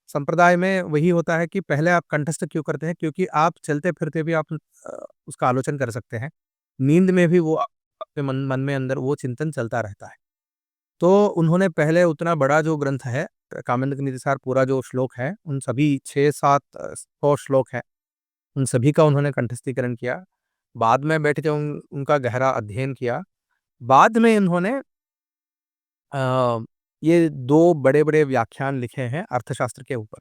संप्रदाय में वही होता है कि पहले आप कंठस्थ क्यों करते हैं? क्योंकि आप चलते-फिरते भी आप उसका आलोचन कर सकते हैं। नींद में भी वो आपके मन मन में अंदर वो चिंतन चलता रहता है। तो उन्होंने पहले उतना बड़ा जो ग्रंथ है, कामेंद्र नीतिसार पूरा जो श्लोक है, उन सभी 6-7 100 श्लोक हैं, उन सभी का उन्होंने कंठस्थीकरण किया। बाद में बैठ के उनका गहरा अध्ययन किया। बाद में इन्होंने अ, ये 2 बड़े-बड़े व्याख्यान लिखे हैं अर्थशास्त्र के ऊपर।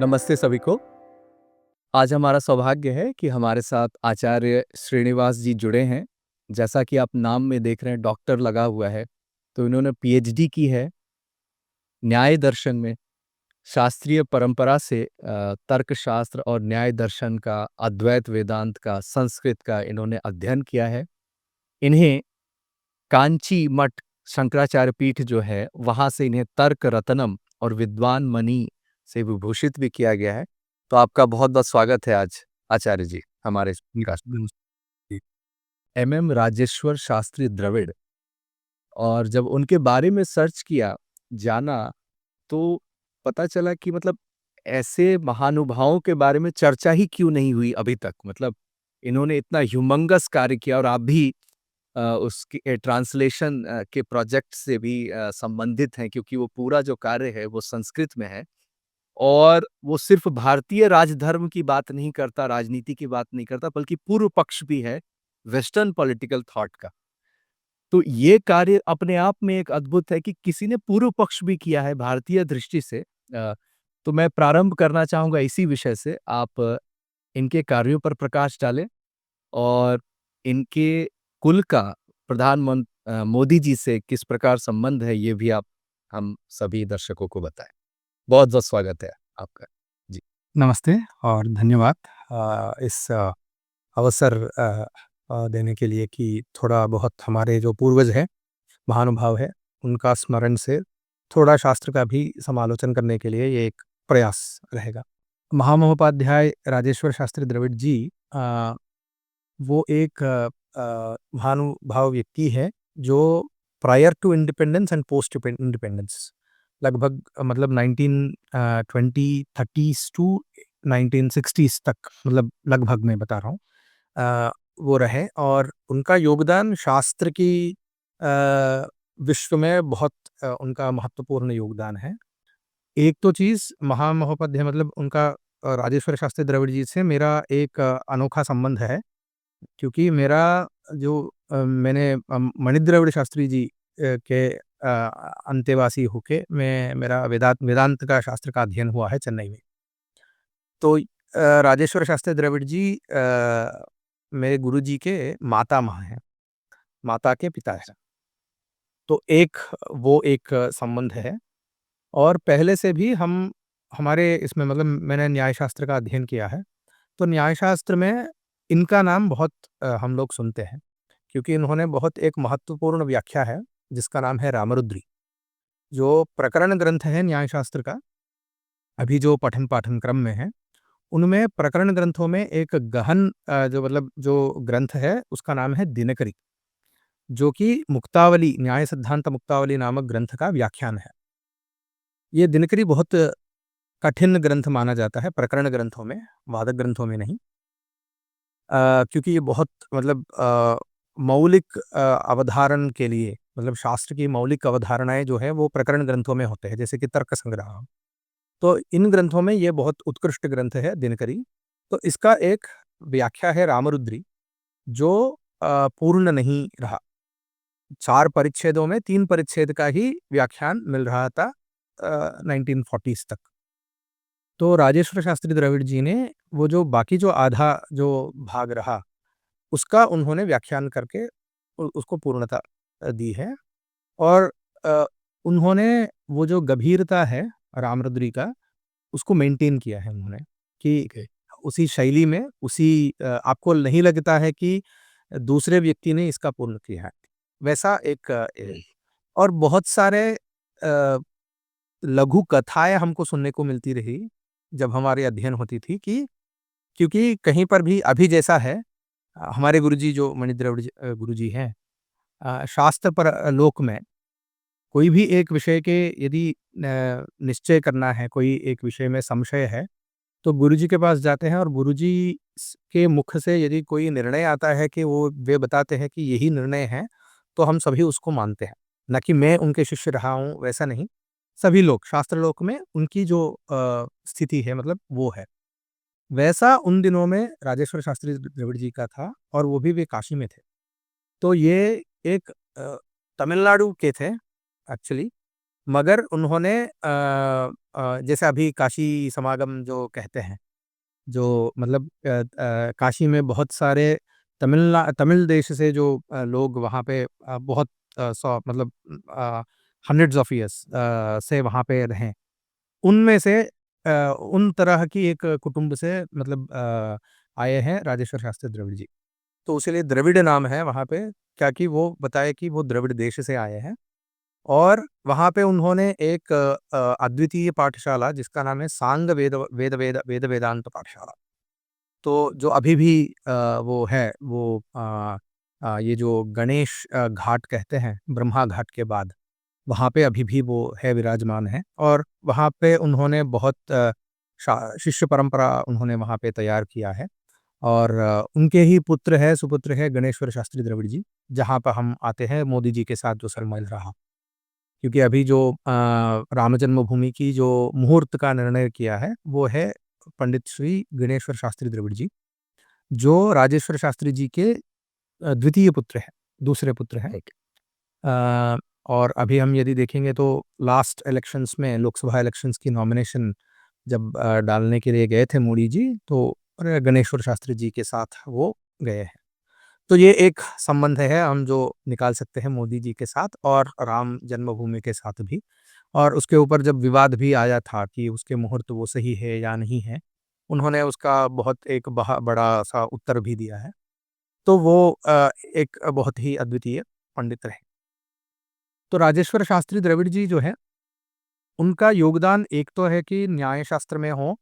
नमस्ते सभी को। आज हमारा सौभाग्य है कि हमारे साथ आचार्य श्रीनिवास जी जुड़े हैं। जैसा कि आप नाम में देख रहे हैं डॉक्टर लगा हुआ है, तो इन्होंने पीएचडी की है न्याय दर्शन में। शास्त्रीय परंपरा से तर्कशास्त्र और न्याय दर्शन का, अद्वैत वेदांत का, संस्कृत का इन्होंने अध्ययन किया है। इन्हें कांची मठ शंकराचार्य पीठ जो है, वहाँ से इन्हें तर्क रत्नम और विद्वान मणि से विभूषित भी किया गया है। तो आपका बहुत-बहुत स्वागत है आज आचार्य जी हमारे इस पॉडकास्ट में। एमएम राजेश्वर शास्त्री द्रविड़, और जब उनके बारे में सर्च किया, जाना, तो पता चला कि मतलब ऐसे महानुभावों के बारे में चर्चा ही क्यों नहीं हुई अभी तक। मतलब इन्होंने इतना ह्यूमंगस कार्य किया, और आप भी उसके ट्रांसलेशन के प्रोजेक्ट से भी संबंधित हैं, क्योंकि वो पूरा जो कार्य है वो संस्कृत में है, और वो सिर्फ भारतीय राजधर्म की बात नहीं करता, राजनीति की बात नहीं करता, बल्कि पूर्व पक्ष भी है वेस्टर्न पॉलिटिकल थॉट का। तो ये कार्य अपने आप में एक अद्भुत है कि किसी ने पूर्व पक्ष भी किया है भारतीय दृष्टि से। तो मैं प्रारंभ करना चाहूँगा इसी विषय से। आप इनके कार्यों पर प्रकाश डालें, और इनके कुल का मोदी जी से किस प्रकार संबंध है, ये भी आप हम सभी दर्शकों को बताएँ। बहुत-बहुत स्वागत है आपका। जी। नमस्ते और धन्यवाद इस अवसर देने के लिए कि थोड़ा बहुत हमारे जो पूर्वज हैं, महानुभाव हैं, उनका स्मरण से थोड़ा शास्त्र का भी समालोचन करने के लिए ये एक प्रयास रहेगा। महामहोपाध्याय राजेश्वर शास्त्री द्रविड़ जी वो एक महानुभाव व्यक्ति है जो prior to independence and post independence लगभग मतलब 1930s टू 1960s तक, मतलब लगभग मैं बता रहा हूँ, वो रहे। और उनका योगदान शास्त्र की विश्व में बहुत उनका महत्वपूर्ण योगदान है। एक तो चीज़ महामहोपाध्याय मतलब उनका राजेश्वर शास्त्री द्रविड़ जी से मेरा एक अनोखा संबंध है, क्योंकि मेरा जो मैंने मणि शास्त्री जी के अंतेवासी होके मेरा वेदांत का शास्त्र का अध्ययन हुआ है चेन्नई में। तो राजेश्वर शास्त्री द्रविड़ जी मेरे गुरुजी के मातामह हैं, माता के पिता हैं। तो वो एक संबंध है। और पहले से भी हम हमारे इसमें मतलब मैंने न्याय शास्त्र का अध्ययन किया है, तो न्याय शास्त्र में इनका नाम बहुत हम लोग सुनते हैं, क्योंकि इन्होंने बहुत एक महत्वपूर्ण व्याख्या है जिसका नाम है रामरुद्री, जो प्रकरण ग्रंथ है न्याय शास्त्र का। अभी जो पठन पाठन क्रम में है, उनमें प्रकरण ग्रंथों में एक गहन जो मतलब जो ग्रंथ है उसका नाम है दिनकरी, जो कि मुक्तावली न्याय सिद्धांत मुक्तावली नामक ग्रंथ का व्याख्यान है। ये दिनकरी बहुत कठिन ग्रंथ माना जाता है प्रकरण ग्रंथों में, वादक ग्रंथों में नहीं। क्योंकि ये बहुत मतलब मौलिक अवधारण के लिए मतलब शास्त्र की मौलिक अवधारणाएँ जो है वो प्रकरण ग्रंथों में होते हैं, जैसे कि तर्क संग्रह। तो इन ग्रंथों में ये बहुत उत्कृष्ट ग्रंथ है दिनकरी। तो इसका एक व्याख्या है रामरुद्री, जो पूर्ण नहीं रहा। 4 परिच्छेदों में 3 परिच्छेद का ही व्याख्यान मिल रहा था 1940s तक। तो राजेश्वर शास्त्री द्रविड़ जी ने वो जो बाकी जो आधा जो भाग रहा, उसका उन्होंने व्याख्यान करके उसको पूर्णता दी है। और अ, उन्होंने वो जो गंभीरता है रामरुद्री का, उसको मेंटेन किया है उन्होंने कि ठीक है। उसी शैली में आपको नहीं लगता है कि दूसरे व्यक्ति ने इसका पूर्ण किया है। वैसा एक और बहुत सारे लघु कथाएँ हमको सुनने को मिलती रही, जब हमारी अध्ययन होती थी कि क्योंकि कहीं पर भी अभी जैसा है, हमारे गुरुजी जो गुरुजी हैं, शास्त्र पर लोक में कोई भी एक विषय के यदि निश्चय करना है, कोई एक विषय में संशय है, तो गुरुजी के पास जाते हैं और गुरुजी के मुख से यदि कोई निर्णय आता है कि वो वे बताते हैं कि यही निर्णय है, तो हम सभी उसको मानते हैं। ना कि मैं उनके शिष्य रहा हूँ, वैसा नहीं। सभी लोग शास्त्र लोक में उनकी जो स्थिति है मतलब वो है। वैसा उन दिनों में राजेश्वर शास्त्री द्रविड़ जी का था और वो भी वे काशी में थे। तो ये एक तमिलनाडु के थे एक्चुअली, मगर उन्होंने जैसे अभी काशी समागम जो कहते हैं, जो मतलब काशी में बहुत सारे तमिल देश से जो लोग वहाँ पे बहुत 100 मतलब हंड्रेड्स ऑफ इयर्स से वहाँ पे रहे। उनमें से उन तरह की एक कुटुंब से मतलब आए हैं राजेश्वर शास्त्री द्रविड़ जी। तो इसीलिए द्रविड़ नाम है वहाँ पे, क्या कि वो बताए कि वो द्रविड़ देश से आए हैं और वहाँ पे उन्होंने एक अद्वितीय पाठशाला जिसका नाम है सांग वेद वेदांत पाठशाला। तो जो अभी भी वो है वो ये जो गणेश घाट कहते हैं, ब्रह्मा घाट के बाद, वहाँ पे अभी भी वो है विराजमान है और वहाँ पे उन्होंने बहुत शिष्य परंपरा उन्होंने वहाँ पे तैयार किया है और उनके ही पुत्र है सुपुत्र है गणेश्वर शास्त्री द्रविड़ जी, जहाँ पर हम आते हैं मोदी जी के साथ जो सलमेल रहा। क्योंकि अभी जो राम जन्मभूमि की जो मुहूर्त का निर्णय किया है, वो है पंडित श्री गणेश्वर शास्त्री द्रविड़ जी, जो राजेश्वर शास्त्री जी के द्वितीय पुत्र हैं, दूसरे पुत्र हैं। अ, और अभी हम यदि देखेंगे तो लास्ट इलेक्शंस में लोकसभा इलेक्शंस की नॉमिनेशन जब डालने के लिए गए थे मोदी जी, तो गणेश्वर शास्त्री जी के साथ वो गए हैं। तो ये एक संबंध है हम जो निकाल सकते हैं मोदी जी के साथ और राम जन्मभूमि के साथ भी। और उसके ऊपर जब विवाद भी आया था कि उसके मुहूर्त वो सही है या नहीं है, उन्होंने उसका बहुत एक बड़ा-सा उत्तर भी दिया है। तो वो एक बहुत ही अद्वितीय पंडित रहे। तो राजेश्वर शास्त्री द्रविड़ जी जो हैं, उनका योगदान एक तो है कि न्याय शास्त्र में हो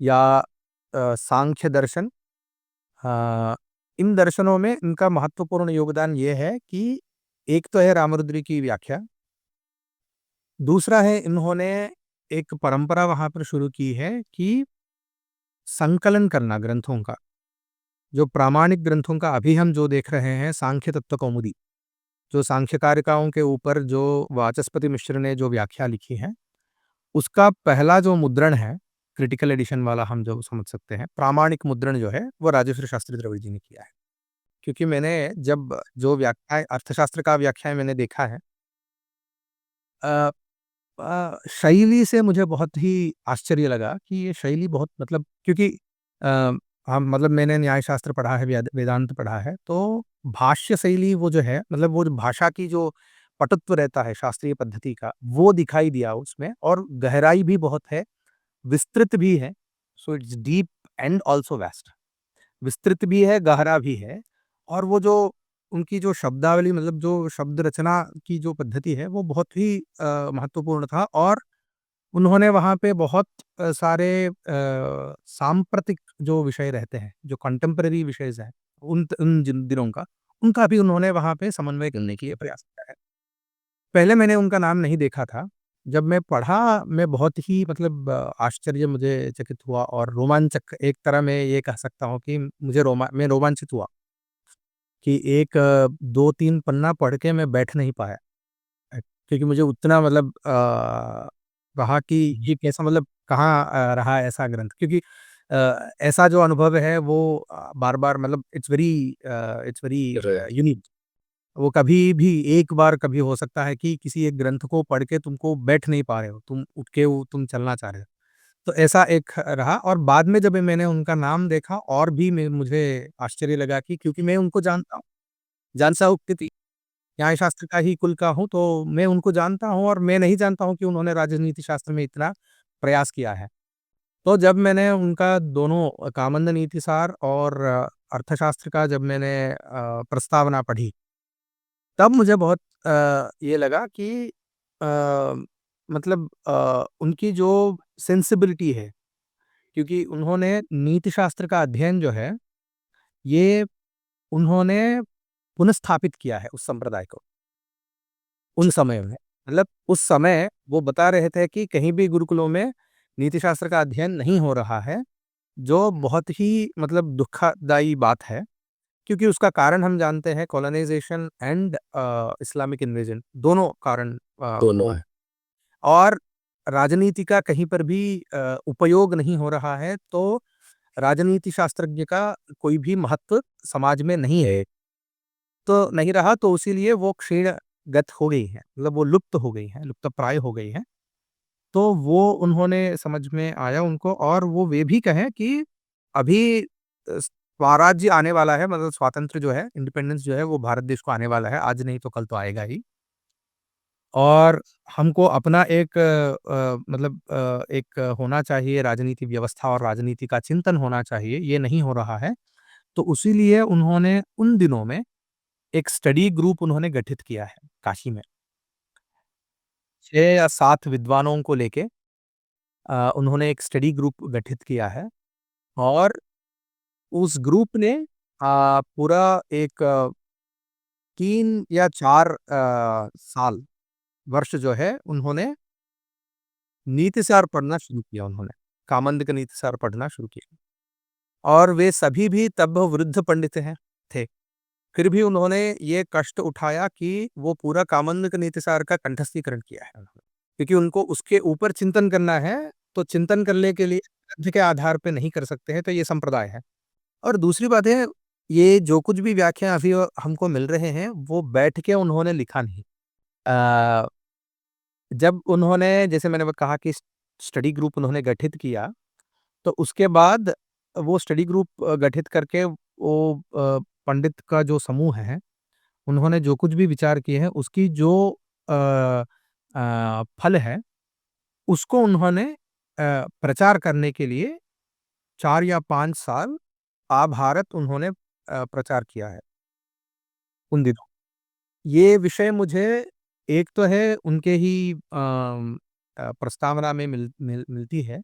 या सांख्य दर्शन, अ, इन दर्शनों में इनका महत्वपूर्ण योगदान ये है कि एक तो है रामरुद्री की व्याख्या, दूसरा है इन्होंने एक परंपरा वहाँ पर शुरू की है कि संकलन करना ग्रंथों का। जो प्रामाणिक ग्रंथों का अभी हम जो देख रहे हैं सांख्य तत्व कौमुदी, जो सांख्यकारिकाओं के ऊपर जो वाचस्पति मिश्र ने जो व्याख्या लिखी है, उसका पहला जो मुद्रण है, क्रिटिकल एडिशन वाला हम जो समझ सकते हैं, प्रामाणिक मुद्रण जो है, वो राजेश्वर शास्त्री द्रविड़ जी ने किया है। क्योंकि मैंने जब जो व्याख्याएँ अर्थशास्त्र का व्याख्याएँ मैंने देखा है, अ शैली से मुझे बहुत ही आश्चर्य लगा कि ये शैली बहुत मतलब क्योंकि अ, हम मतलब मैंने न्यायशास्त्र पढ़ा है, वेदांत पढ़ा है, तो भाष्य शैली वो जो है मतलब वो जो भाषा की जो पटुत्व रहता है शास्त्रीय पद्धति का, वो दिखाई दिया उसमें और गहराई भी बहुत है, विस्तृत भी है। So it's deep and also vast. विस्तृत भी है, गहरा भी है और वो जो उनकी जो शब्दावली मतलब जो शब्द रचना की जो पद्धति है, वो बहुत ही महत्वपूर्ण था और उन्होंने वहाँ पे बहुत सारे सांप्रतिक जो विषय रहते हैं, जो कंटेम्परेरी विषयज़ हैं, उन जिन दिनों का, उनका भी उन्होंने वहाँ पे समन्वय करने की प्रयास किया है। पहले मैंने उनका नाम नहीं देखा था। जब मैं पढ़ा, मैं बहुत ही मतलब आश्चर्य मुझे चकित हुआ और रोमांचक एक तरह मैं ये कह सकता हूँ कि मैं रोमांचित हुआ कि एक 2-3 पन्ना पढ़ के मैं बैठ नहीं पाया। क्योंकि मुझे उतना मतलब रहा कि ये कैसा मतलब कहाँ रहा ऐसा ग्रंथ क्योंकि ऐसा जो अनुभव है वो बार-बार मतलब इट्स वेरी यूनिक। वो कभी भी एक बार कभी हो सकता है कि किसी एक ग्रंथ को पढ़ के तुमको बैठ नहीं पा रहे हो, तुम उठ के वो तुम चलना चाह रहे हो। तो ऐसा एक रहा और बाद में जब मैंने उनका नाम देखा और भी मुझे आश्चर्य लगा कि क्योंकि मैं उनको जानता हूँ, जानसा-उपकृति न्यायशास्त्र का ही कुल का हूँ, तो मैं उनको जानता हूँ और मैं नहीं जानता हूँ कि उन्होंने राजनीति शास्त्र में इतना प्रयास किया है। तो जब मैंने उनका दोनों कामंद नीतिसार और अर्थशास्त्र का जब मैंने प्रस्तावना पढ़ी, तब मुझे बहुत ये लगा कि मतलब उनकी जो सेंसिबिलिटी है, क्योंकि उन्होंने नीतिशास्त्र का अध्ययन जो है, ये उन्होंने पुनःस्थापित किया है उस संप्रदाय को उन समय में। मतलब उस समय वो बता रहे थे कि कहीं भी गुरुकुलों में नीति शास्त्र का अध्ययन नहीं हो रहा है, जो बहुत ही मतलब दुखदाई बात है, क्योंकि उसका कारण हम जानते हैं कॉलोनाइज़ेशन एंड इस्लामिक इन्वेजन दोनों कारण दोनों वो है। और राजनीति का कहीं पर भी उपयोग नहीं हो रहा है, तो राजनीति शास्त्रज्ञ का कोई भी महत्व समाज में नहीं है। तो नहीं रहा, तो इसीलिए वो क्षीणगत हो गई हैं, मतलब वो लुप्त हो गई हैं, लुप्तप्राय हो गई हैं। तो वो उन्होंने समझ में आया उनको और वो वे भी कहें कि अभी स्वराज्य आने वाला है, मतलब स्वातंत्र्य जो है, इंडिपेंडेंस जो है वो भारत देश को आने वाला है, आज नहीं तो कल तो आएगा ही। और हमको अपना एक मतलब एक होना चाहिए राजनीति व्यवस्था और राजनीति का चिंतन होना चाहिए, ये नहीं हो रहा है। तो इसीलिए उन्होंने उन दिनों में एक स्टडी ग्रुप उन्होंने गठित किया है काशी में। 6 या 7 विद्वानों को लेके उन्होंने एक स्टडी ग्रुप गठित किया है और उस ग्रुप ने पूरा एक 3 या 4 साल वर्ष जो है उन्होंने नीतिसार पढ़ना शुरू किया उन्होंने, कामंद का नीतिसार पढ़ना शुरू किया और वे सभी भी तब वृद्ध पंडित थे। फिर भी उन्होंने ये कष्ट उठाया कि वो पूरा कामंद का नीतिसार का कंठस्थीकरण किया है उन्होंने। क्योंकि उनको उसके ऊपर चिंतन करना है, तो चिंतन करने के लिए ग्रंथ के आधार पे नहीं कर सकते हैं, तो ये संप्रदाय है। और दूसरी बात है, ये जो कुछ भी व्याख्या अभी हमको मिल रहे हैं, वो बैठ के उन्होंने लिखा नहीं। अ, जब उन्होंने जैसे मैंने वो कहा कि स्टडी ग्रुप उन्होंने गठित किया, तो उसके बाद वो स्टडी ग्रुप गठित करके वो पंडित का जो समूह है, उन्होंने जो कुछ भी विचार किए हैं, उसकी जो अ फल है, उसको उन्होंने प्रचार करने के लिए 4 या 5 साल भारत उन्होंने प्रचार किया है, उन दिनों। ये विषय मुझे एक तो है उनके ही प्रस्तावना में मिलती है।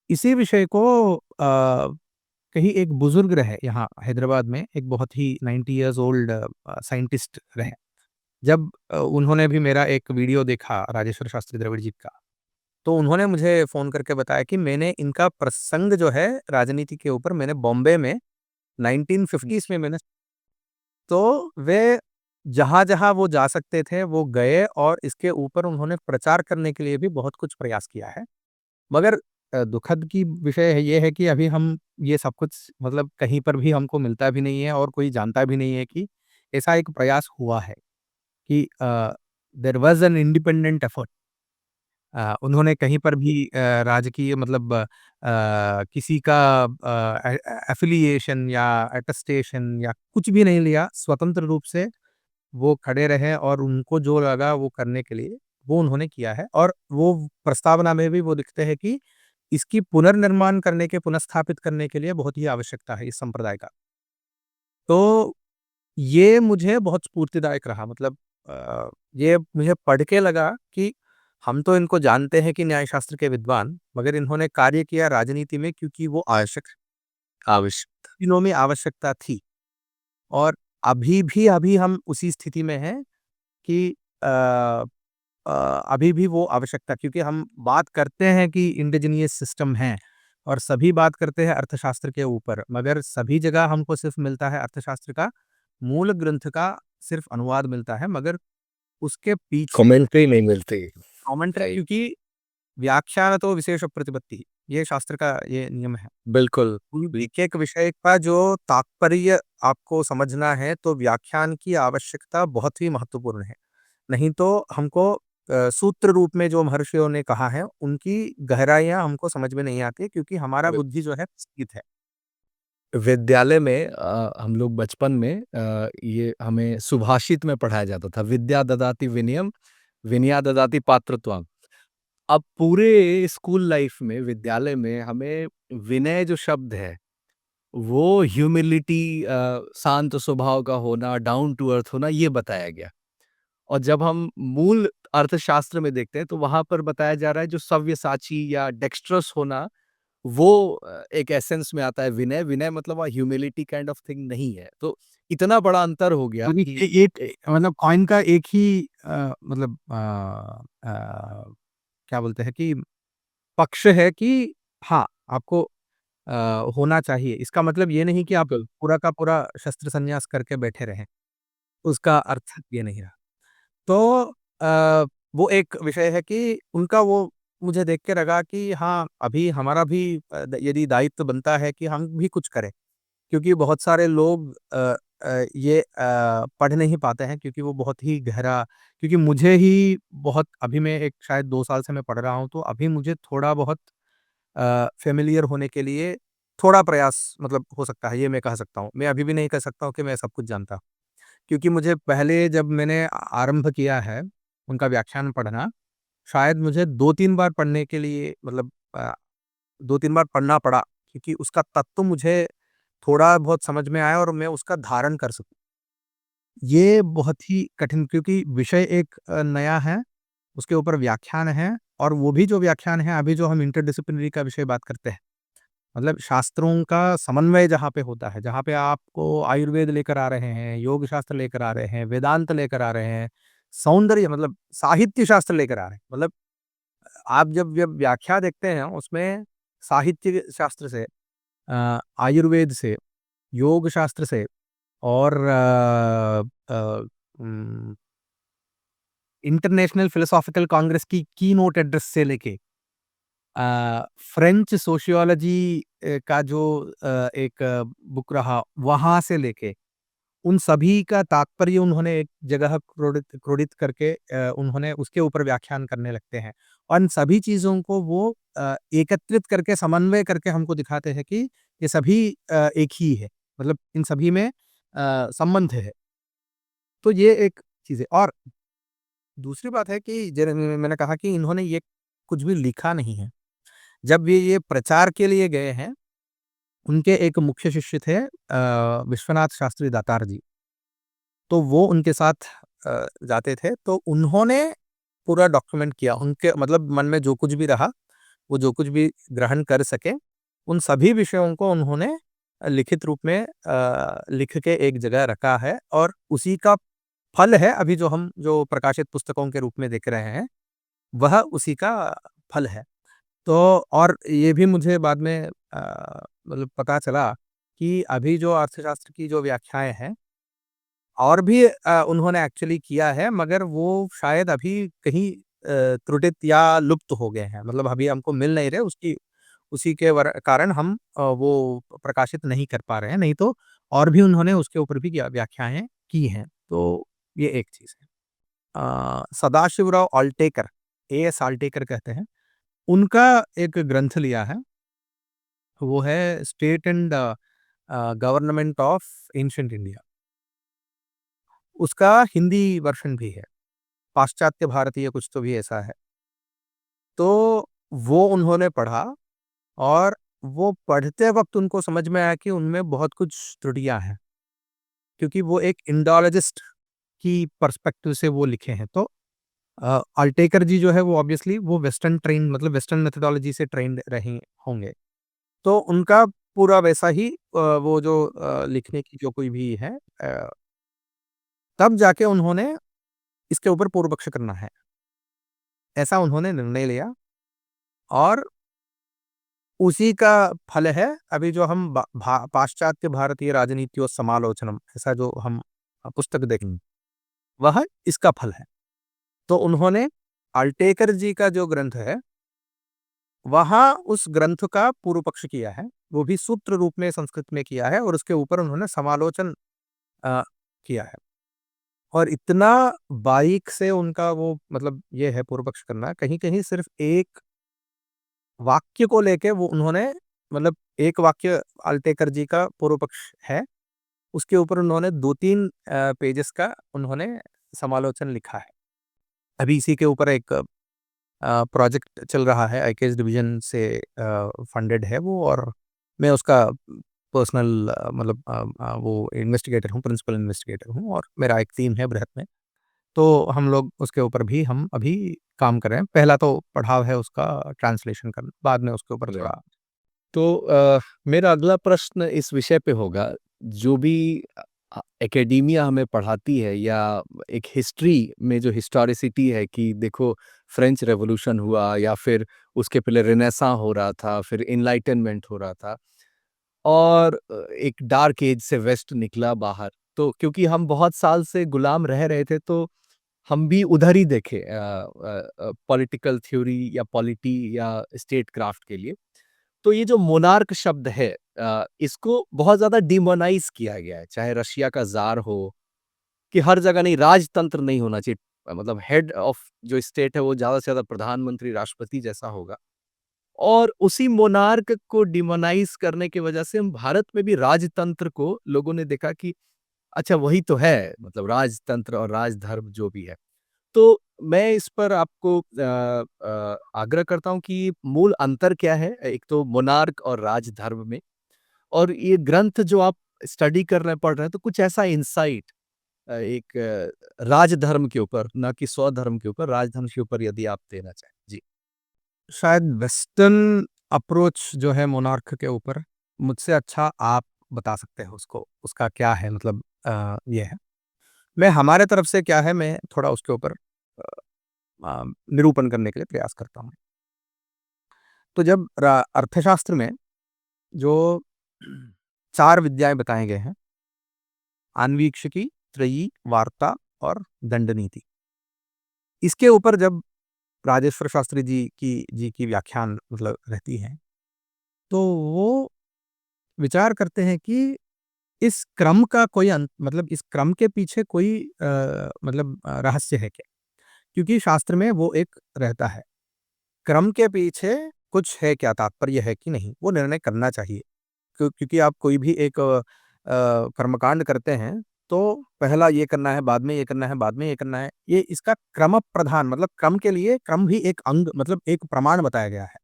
इसी विषय को कहीं एक बुजुर्ग रहे यहाँ हैदराबाद में, एक बहुत ही 90 इयर्स ओल्ड साइंटिस्ट रहे। जब उन्होंने भी मेरा एक वीडियो देखा राजेश्वर शास्त्री द्रविड़ जी का, तो उन्होंने मुझे फ़ोन करके बताया कि मैंने इनका प्रसंग जो है राजनीति के ऊपर मैंने बॉम्बे में 1950s में मैंने तो वे जहाँ-जहाँ वो जा सकते थे, वो गए और इसके ऊपर उन्होंने प्रचार करने के लिए भी बहुत कुछ प्रयास किया है। मगर दुखद की विषय है ये है कि अभी हम ये सब कुछ मतलब कहीं पर भी हमको मिलता भी नहीं है और कोई जानता भी नहीं है कि ऐसा एक प्रयास हुआ है कि there was an independent effort. उन्होंने कहीं पर भी राजकीय मतलब किसी का एफिलिएशन या अटेस्टेशन या कुछ भी नहीं लिया, स्वतंत्र रूप से वो खड़े रहे और उनको जो लगा वो करने के लिए, वो उन्होंने किया है और वो प्रस्तावना में भी वो लिखते हैं कि इसकी पुनर्निर्माण करने के, पुनर्स्थापित करने के लिए बहुत ही आवश्यकता है इस संप्रदाय का। तो ये मुझे बहुत स्फूर्तिदायक रहा मतलब ये मुझे पढ़ के लगा कि हम तो इनको जानते हैं कि न्यायशास्त्र के विद्वान, मगर इन्होंने कार्य किया राजनीति में क्योंकि वो दिनों में आवश्यकता थी और अभी हम उसी स्थिति में हैं कि अ अभी भी वो आवश्यकता क्योंकि हम बात करते हैं कि इंडिजिनियस सिस्टम है और सभी बात करते हैं अर्थशास्त्र के ऊपर, मगर सभी जगह हमको सिर्फ मिलता है अर्थशास्त्र का मूल ग्रंथ का सिर्फ अनुवाद मिलता है, मगर उसके पीछे कमेंट्री नहीं मिलती। Commentary right. क्योंकि व्याख्यान तो विशेष प्रतिपत्ति, ये शास्त्र का ये नियम है। बिल्कुल। एक-एक विषय का जो तात्पर्य आपको समझना है, तो व्याख्यान की आवश्यकता बहुत ही महत्वपूर्ण है। नहीं तो हमको सूत्र रूप में जो महर्षियों ने कहा है, उनकी गहराइयाँ हमको समझ में नहीं आती क्योंकि हमारा बुद्धि जो है सीमित है। विद्यालय में हम लोग बचपन में ये हमें सुभाषित में पढ़ाया जाता था, विद्या ददाति विनयम, विनया ददाति पात्रत्वम्। अब पूरे स्कूल लाइफ में, विद्यालय में हमें विनय जो शब्द है, वो ह्यूमिलिटी शांत स्वभाव का होना, डाउन टू अर्थ होना, ये बताया गया। और जब हम मूल अर्थशास्त्र में देखते हैं, तो वहाँ पर बताया जा रहा है जो सव्यसाची या डेक्स्ट्रस होना, वो एक एसेंस में आता है विनय, विनय मतलब ह्यूमिलिटी काइंड ऑफ थिंग नहीं है। तो इतना बड़ा अंतर हो गया यानी कि एक मतलब कॉइन का एक ही मतलब क्या बोलते हैं कि पक्ष है कि हाँ, आपको अ, होना चाहिए। इसका मतलब ये नहीं कि आप बिल्कुल, पूरा का पूरा शस्त्र संन्यास करके बैठे रहें, उसका अर्थ ये नहीं रहा। तो वो एक विषय है कि उनका वो मुझे देख के लगा कि हाँ, अभी हमारा भी यदि दायित्व बनता है कि हम भी कुछ करें। क्योंकि बहुत सारे लोग ये पढ़ नहीं पाते हैं क्योंकि वो बहुत ही गहरा क्योंकि मुझे ही बहुत अभी मैं एक शायद 2 साल से मैं पढ़ रहा हूँ, तो अभी मुझे थोड़ा बहुत फ़ैमिलियर होने के लिए थोड़ा प्रयास मतलब हो सकता है, ये मैं कह सकता हूँ। मैं अभी भी नहीं कह सकता हूँ कि मैं सब कुछ जानता हूँ। क्योंकि मुझे पहले जब मैंने आरंभ किया है, उनका व्याख्यान पढ़ना, शायद मुझे 2-3 बार पढ़ने के लिए मतलब 2-3 बार पढ़ना पड़ा, क्योंकि उसका तत्व मुझे थोड़ा बहुत समझ में आया और मैं उसका धारण कर सकूँ। ये बहुत ही कठिन क्योंकि विषय एक नया है, उसके ऊपर व्याख्यान है और वो भी जो व्याख्यान है, अभी जो हम इंटरडिसिप्लिनरी का विषय बात करते हैं, मतलब शास्त्रों का समन्वय जहाँ पे होता है, जहाँ पे आपको आयुर्वेद लेकर आ रहे हैं, योग शास्त्र लेकर आ रहे हैं, वेदांत लेकर आ रहे हैं, सौंदर्य मतलब साहित्य शास्त्र लेकर आ रहे हैं। मतलब आप जब व्याख्या देखते हैं, उसमें साहित्य शास्त्र से आयुर्वेद से, योग शास्त्र से और इंटरनेशनल फिलोसॉफिकल कांग्रेस की कीनोट एड्रेस से लेके फ्रेंच सोशियोलॉजी का जो एक बुक रहा, वहाँ से लेके उन सभी का तात्पर्य उन्होंने एक जगह क्रोडित क्रोडित करके उन्होंने उसके ऊपर व्याख्यान करने लगते हैं। और इन सभी चीज़ों को वो एकत्रित करके समन्वय करके हमको दिखाते हैं कि ये सभी एक ही है। मतलब इन सभी में संबंध है। तो ये एक चीज़ है और दूसरी बात है कि मैंने कहा कि इन्होंने ये कुछ भी लिखा नहीं है। जब ये प्रचार के लिए गए हैं, उनके एक मुख्य शिष्य थे विश्वनाथ शास्त्री दातार जी। तो वो उनके साथ जाते थे, तो उन्होंने पूरा डॉक्यूमेंट किया। उनके मतलब मन में जो कुछ भी रहा, वो जो कुछ भी ग्रहण कर सके, उन सभी विषयों को उन्होंने लिखित रूप में लिख के एक जगह रखा है और उसी का फल है अभी जो प्रकाशित पुस्तकों के रूप में देख रहे हैं, वह उसी का फल है। तो और ये भी मुझे बाद में मतलब पता चला कि अभी जो अर्थशास्त्र की जो व्याख्याएँ हैं और भी उन्होंने एक्चुअली किया है मगर वो शायद अभी कहीं त्रुटित या लुप्त हो गए हैं। मतलब अभी हमको मिल नहीं रहे उसकी उसी के कारण हम वो प्रकाशित नहीं कर पा रहे हैं। नहीं तो और भी उन्होंने उसके ऊपर भी व्याख्याएँ की हैं। तो ये एक चीज़ है। सदाशिवराव आल्टेकर, ए.एस. आल्टेकर कहते हैं। उनका एक ग्रंथ लिया है। वो है state and government of ancient India. उसका हिंदी वर्ज़न भी है। पाश्चात्य भारतीय कुछ तो भी ऐसा है। तो वो उन्होंने पढ़ा और वो पढ़ते वक़्त उनको समझ में आया कि उनमें बहुत कुछ त्रुटियाँ हैं, क्योंकि वो एक इंडोलॉजिस्ट की पर्सपेक्टिव से वो लिखे हैं। तो अल्टेकर जी जो है वो ऑब्वियसली वो वेस्टर्न ट्रेन्ड मतलब वेस्टर्न मेथोडोलॉजी से ट्रेन्ड रहे होंगे। तो उनका पूरा वैसा ही वो जो लिखने की जो कोई भी है तब जाके उन्होंने इसके ऊपर पूर्व पक्ष करना है। ऐसा उन्होंने निर्णय लिया और उसी का फल है अभी जो हम पाश्चात्य भारतीय राजनीति और समालोचनम ऐसा जो हम पुस्तक देखेंगे वह इसका फल है। तो उन्होंने अल्टेकर जी का जो ग्रंथ है वहाँ उस ग्रंथ का पूर्व पक्ष किया है। वो भी सूत्र रूप में संस्कृत में किया है और उसके ऊपर उन्होंने समालोचन अ, किया है। और इतना बारीक से उनका वो मतलब ये है पूर्व पक्ष करना कहीं-कहीं सिर्फ एक वाक्य को लेके वो उन्होंने मतलब एक वाक्य अल्टेकर जी का पूर्व पक्ष है, उसके ऊपर उन्होंने 2-3 पेजेज़ का उन्होंने समालोचन लिखा है। अभी इसी के ऊपर एक प्रोजेक्ट चल रहा है, आईकेएस डिवीज़न से फंडेड है वो और मैं उसका पर्सनल मतलब वो इन्वेस्टिगेटर हूँ, प्रिंसिपल इन्वेस्टिगेटर हूँ और मेरा एक टीम है बृहत में। तो हम लोग उसके ऊपर भी हम अभी काम कर रहे हैं। पहला तो पड़ाव है उसका ट्रांसलेशन का, बाद में उसके ऊपर थोड़ा तो मेरा अगला प्रश्न इस विषय पे होगा, जो भी एकेडेमिया हमें पढ़ाती है या एक हिस्ट्री में जो हिस्टोरिसिटी है कि देखो फ्रेंच रेवोल्यूशन हुआ या फिर उसके पहले रेनेसां हो रहा था, फिर एनलाइटनमेंट हो रहा था और एक डार्क एज से वेस्ट निकला बाहर। तो क्योंकि हम बहुत साल से गुलाम रह रहे थे तो हम भी उधर ही देखे पॉलिटिकल थ्योरी या पॉलिटी या स्टेट क्राफ्ट के लिए। तो ये जो मोनार्क शब्द है इसको बहुत ज़्यादा डिमोनाइज़ किया गया है, चाहे रशिया का ज़ार हो, कि हर जगह नहीं राजतंत्र नहीं होना चाहिए। मतलब हेड ऑफ जो स्टेट है वो ज़्यादा से ज़्यादा प्रधानमंत्री, राष्ट्रपति जैसा होगा। और उसी मोनार्क को डिमोनाइज़ करने की वजह से हम भारत में भी राजतंत्र को लोगों ने देखा कि अच्छा वही तो है, मतलब राजतंत्र और राजधर्म जो भी है। तो मैं इस पर आपको आग्रह करता हूँ कि मूल अंतर क्या है? एक तो मोनार्क और राजधर्म में और ये ग्रंथ जो आप स्टडी कर रहे हैं, पढ़ रहे हैं, तो कुछ ऐसा इनसाइट एक राजधर्म के ऊपर, ना कि स्वधर्म के ऊपर, राजधर्म के ऊपर यदि आप देना चाहें? जी। शायद वेस्टर्न अप्रोच जो है मोनार्क के ऊपर, मुझसे अच्छा आप बता सकते हो उसको, उसका क्या है मतलब ये है। मैं हमारे तरफ से क्या है, मैं थोड़ा उसके ऊपर निरूपण करने के लिए प्रयास करता हूँ। तो जब अर्थशास्त्र में जो 4 विद्याएँ बताए गए हैं, आन्वीक्षिकी, त्रयी, वार्ता और दंड नीति। इसके ऊपर जब राजेश्वर शास्त्री जी की व्याख्यान मतलब रहती है, तो वो विचार करते हैं कि इस क्रम का कोई मतलब इस क्रम के पीछे कोई मतलब रहस्य है क्या? क्योंकि शास्त्र में वो एक रहता है, क्रम के पीछे कुछ है क्या, तात्पर्य है कि नहीं, वो निर्णय करना चाहिए। क्योंकि आप कोई भी एक कर्मकांड करते हैं, तो पहला ये करना है, बाद में ये करना है, बाद में ये करना है। ये इसका क्रम प्रधान मतलब क्रम के लिए क्रम भी एक अंग मतलब एक प्रमाण बताया गया है।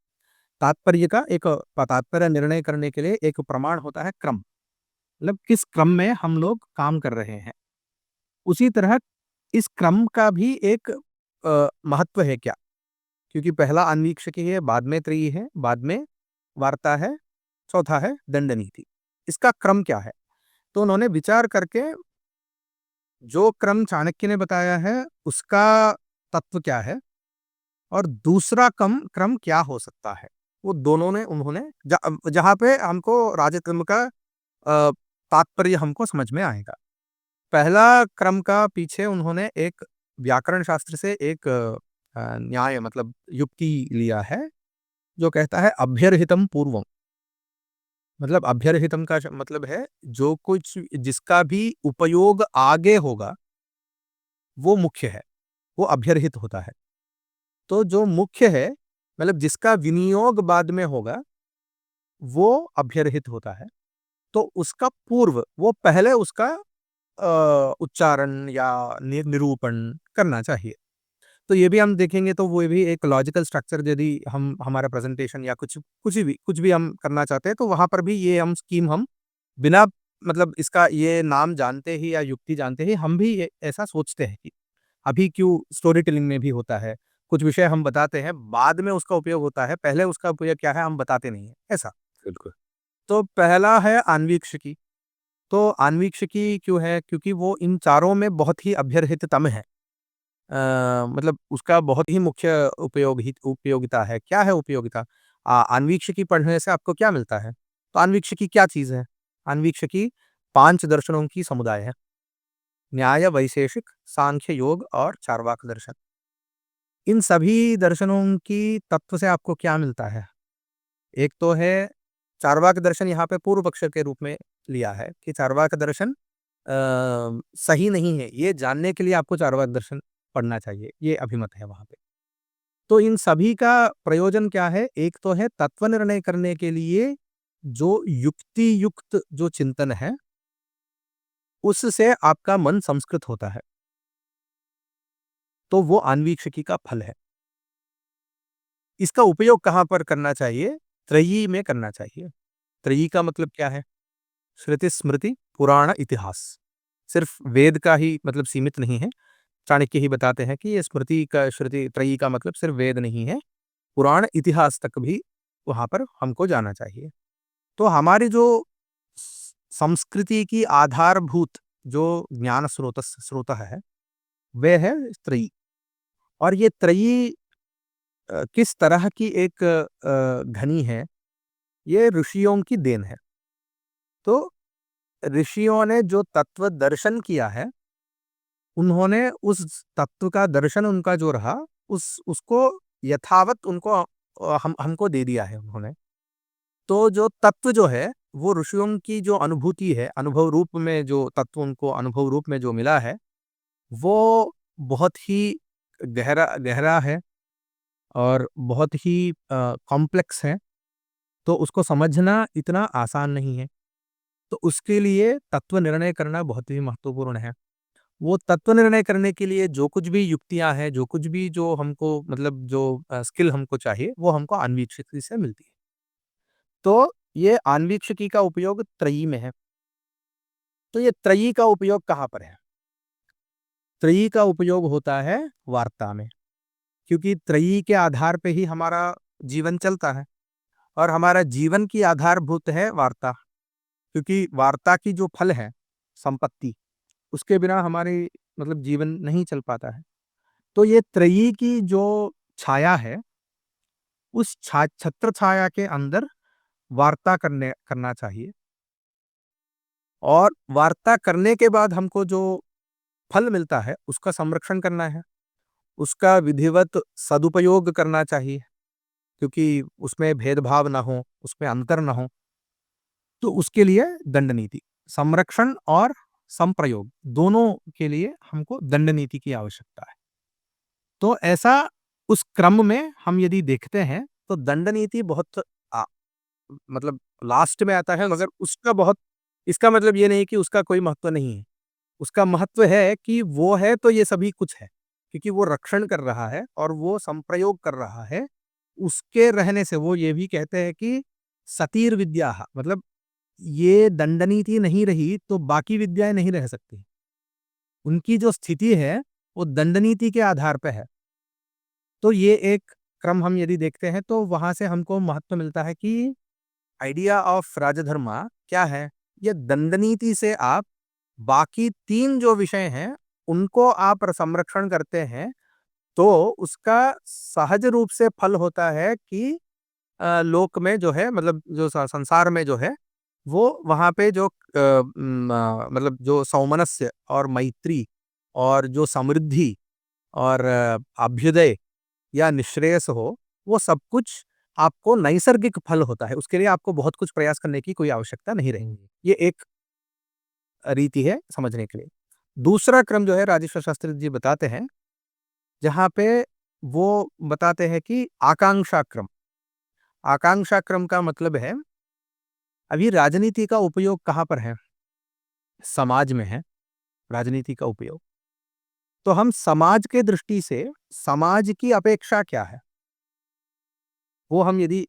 तात्पर्य का एक तात्पर्य निर्णय करने के लिए एक प्रमाण होता है क्रम। मतलब किस क्रम में हम लोग काम कर रहे हैं। उसी तरह इस क्रम का भी एक महत्व है क्या? क्योंकि पहला अन्वीक्षकी है, बाद में त्रयी है, बाद में वार्ता है, चौथा है दंड नीति। इसका क्रम क्या है? तो उन्होंने विचार करके जो क्रम चाणक्य ने बताया है, उसका तत्व क्या है और दूसरा क्रम क्या हो सकता है? वो दोनों ने उन्होंने जहाँ पे हमको राजक्रम का अ, तात्पर्य हमको समझ में आएगा। पहला क्रम का पीछे उन्होंने एक व्याकरण शास्त्र से एक न्याय मतलब युक्ति लिया है, जो कहता है अभ्यर्हितम पूर्वम। मतलब अभ्यर्हितम का मतलब है जो कुछ जिसका भी उपयोग आगे होगा, वो मुख्य है, वो अभ्यर्हित होता है। तो जो मुख्य है, मतलब जिसका विनियोग बाद में होगा, वो अभ्यर्हित होता है। तो उसका पूर्व, वो पहले उसका उच्चारण या निरूपण करना चाहिए। तो ये भी हम देखेंगे तो वो भी एक लॉजिकल स्ट्रक्चर यदि हम हमारा प्रेजेंटेशन या कुछ भी हम करना चाहते हैं, तो वहाँ पर भी ये हम स्कीम हम बिना मतलब इसका ये नाम जानते ही या युक्ति जानते ही हम भी ये ऐसा सोचते हैं कि अभी क्यों स्टोरी टेलिंग में भी होता है। कुछ विषय हम बताते हैं, बाद में उसका उपयोग होता है, पहले उसका उपयोग क्या है हम बताते नहीं हैं, ऐसा। बिल्कुल। तो पहला है आन्वीक्षिकी। तो आन्वीक्षिकी क्यों है? क्योंकि वो इन चारों में बहुत ही अभ्यर्हिततम है। मतलब उसका बहुत ही मुख्य उपयोगिता है। क्या है उपयोगिता? आन्वीक्षिकी पढ़ने से आपको क्या मिलता है? तो आन्वीक्षिकी क्या चीज़ है? आन्वीक्षिकी 5 दर्शनों की समुदाय है। न्याय, वैशेषिक, सांख्य, योग और चार्वाक दर्शन। इन सभी दर्शनों की तत्व से आपको क्या मिलता है? एक तो है चार्वाक दर्शन, यहाँ पे पूर्व पक्ष के रूप में लिया है कि चार्वाक दर्शन सही नहीं है। ये जानने के लिए आपको चार्वाक दर्शन पढ़ना चाहिए, ये अभिमत है वहाँ पे। तो इन सभी का प्रयोजन क्या है? एक तो है तत्व निर्णय करने के लिए जो युक्ति युक्त जो चिंतन है, उससे आपका मन संस्कृत होता है। तो वो आन्वीक्षिकी का फल है। इसका उपयोग कहाँ पर करना चाहिए? त्रयी में करना चाहिए। त्रयी का मतलब क्या है? श्रुति, स्मृति, पुराण, इतिहास। सिर्फ वेद का ही मतलब सीमित नहीं है। चाणक्य ही बताते हैं कि ये स्मृति का श्रुति त्रयी का मतलब सिर्फ वेद नहीं है, पुराण, इतिहास तक भी वहाँ पर हमको जाना चाहिए। तो हमारी जो संस्कृति की आधारभूत जो ज्ञान स्रोत है, वह है त्रयी। और ये त्रयी किस तरह की एक घनी है, ये ऋषियों की देन है। तो ऋषियों ने जो तत्व दर्शन किया है, उन्होंने उस तत्व का दर्शन उनका जो रहा, उसको यथावत उनको हमको दे दिया है उन्होंने। तो जो तत्व जो है, वो ऋषियों की जो अनुभूति है, अनुभव रूप में जो तत्व उनको अनुभव रूप में जो मिला है, वो बहुत ही गहरा गहरा है और बहुत ही कॉम्प्लेक्स है। तो उसको समझना इतना आसान नहीं है। तो उसके लिए तत्व निर्णय करना बहुत ही महत्वपूर्ण है। वो तत्व निर्णय करने के लिए जो कुछ भी युक्तियाँ हैं, जो कुछ भी जो हमको मतलब जो स्किल हमको चाहिए, वो हमको आन्वीक्षिकी से मिलती है। तो ये आन्वीक्षिकी का उपयोग त्रयी में है। तो ये त्रयी का उपयोग कहाँ पर है? त्रयी का उपयोग होता है वार्ता में, क्योंकि त्रयी के आधार पे ही हमारा जीवन चलता है और हमारा जीवन की आधारभूत है वार्ता। क्योंकि वार्ता की जो फल है, संपत्ति, उसके बिना हमारी मतलब जीवन नहीं चल पाता है। तो ये त्रयी की जो छाया है, उस छत्र छाया के अंदर वार्ता करना चाहिए। और वार्ता करने के बाद हमको जो फल मिलता है, उसका संरक्षण करना है, उसका विधिवत सदुपयोग करना चाहिए, क्योंकि उसमें भेदभाव ना हो, उसमें अंतर ना हो। तो उसके लिए दंड नीति, संरक्षण और संप्रयोग दोनों के लिए हमको दंड नीति की आवश्यकता है। तो ऐसा उस क्रम में हम यदि देखते हैं, तो दंड नीति बहुत मतलब लास्ट में आता है, मगर उसका बहुत, इसका मतलब ये नहीं कि उसका कोई महत्व नहीं है। उसका महत्व है कि वो है तो ये सभी कुछ है, क्योंकि वो रक्षण कर रहा है और वो संप्रयोग कर रहा है। उसके रहने से वो ये भी कहते हैं कि सतीर विद्या, मतलब ये दंड नीति नहीं रही तो बाकी विद्याएं नहीं रह सकती। उनकी जो स्थिति है, वो दंड नीति के आधार पे है। तो ये एक क्रम हम यदि देखते हैं, तो वहां से हमको महत्व मिलता है कि आइडिया ऑफ राजधर्मा क्या है? ये दंड नीति से आप बाकी 3 जो विषय हैं, उनको आप संरक्षण करते हैं, तो उसका सहज रूप से फल होता है कि लोक में जो है, मतलब जो संसार में जो है, वो वहाँ पे जो मतलब जो सौमनस्य और मैत्री और जो समृद्धि और अभ्युदय या निःश्रेयस हो, वो सब कुछ आपको नैसर्गिक फल होता है। उसके लिए आपको बहुत कुछ प्रयास करने की कोई आवश्यकता नहीं रहेगी। ये एक रीति है समझने के लिए। दूसरा क्रम जो है राजेश्वर शास्त्री जी बताते हैं, जहाँ पे वो बताते हैं कि आकांक्षा क्रम। आकांक्षा क्रम का मतलब है, अभी राजनीति का उपयोग कहाँ पर है? समाज में है राजनीति का उपयोग। तो हम समाज के दृष्टि से समाज की अपेक्षा क्या है? वो हम यदि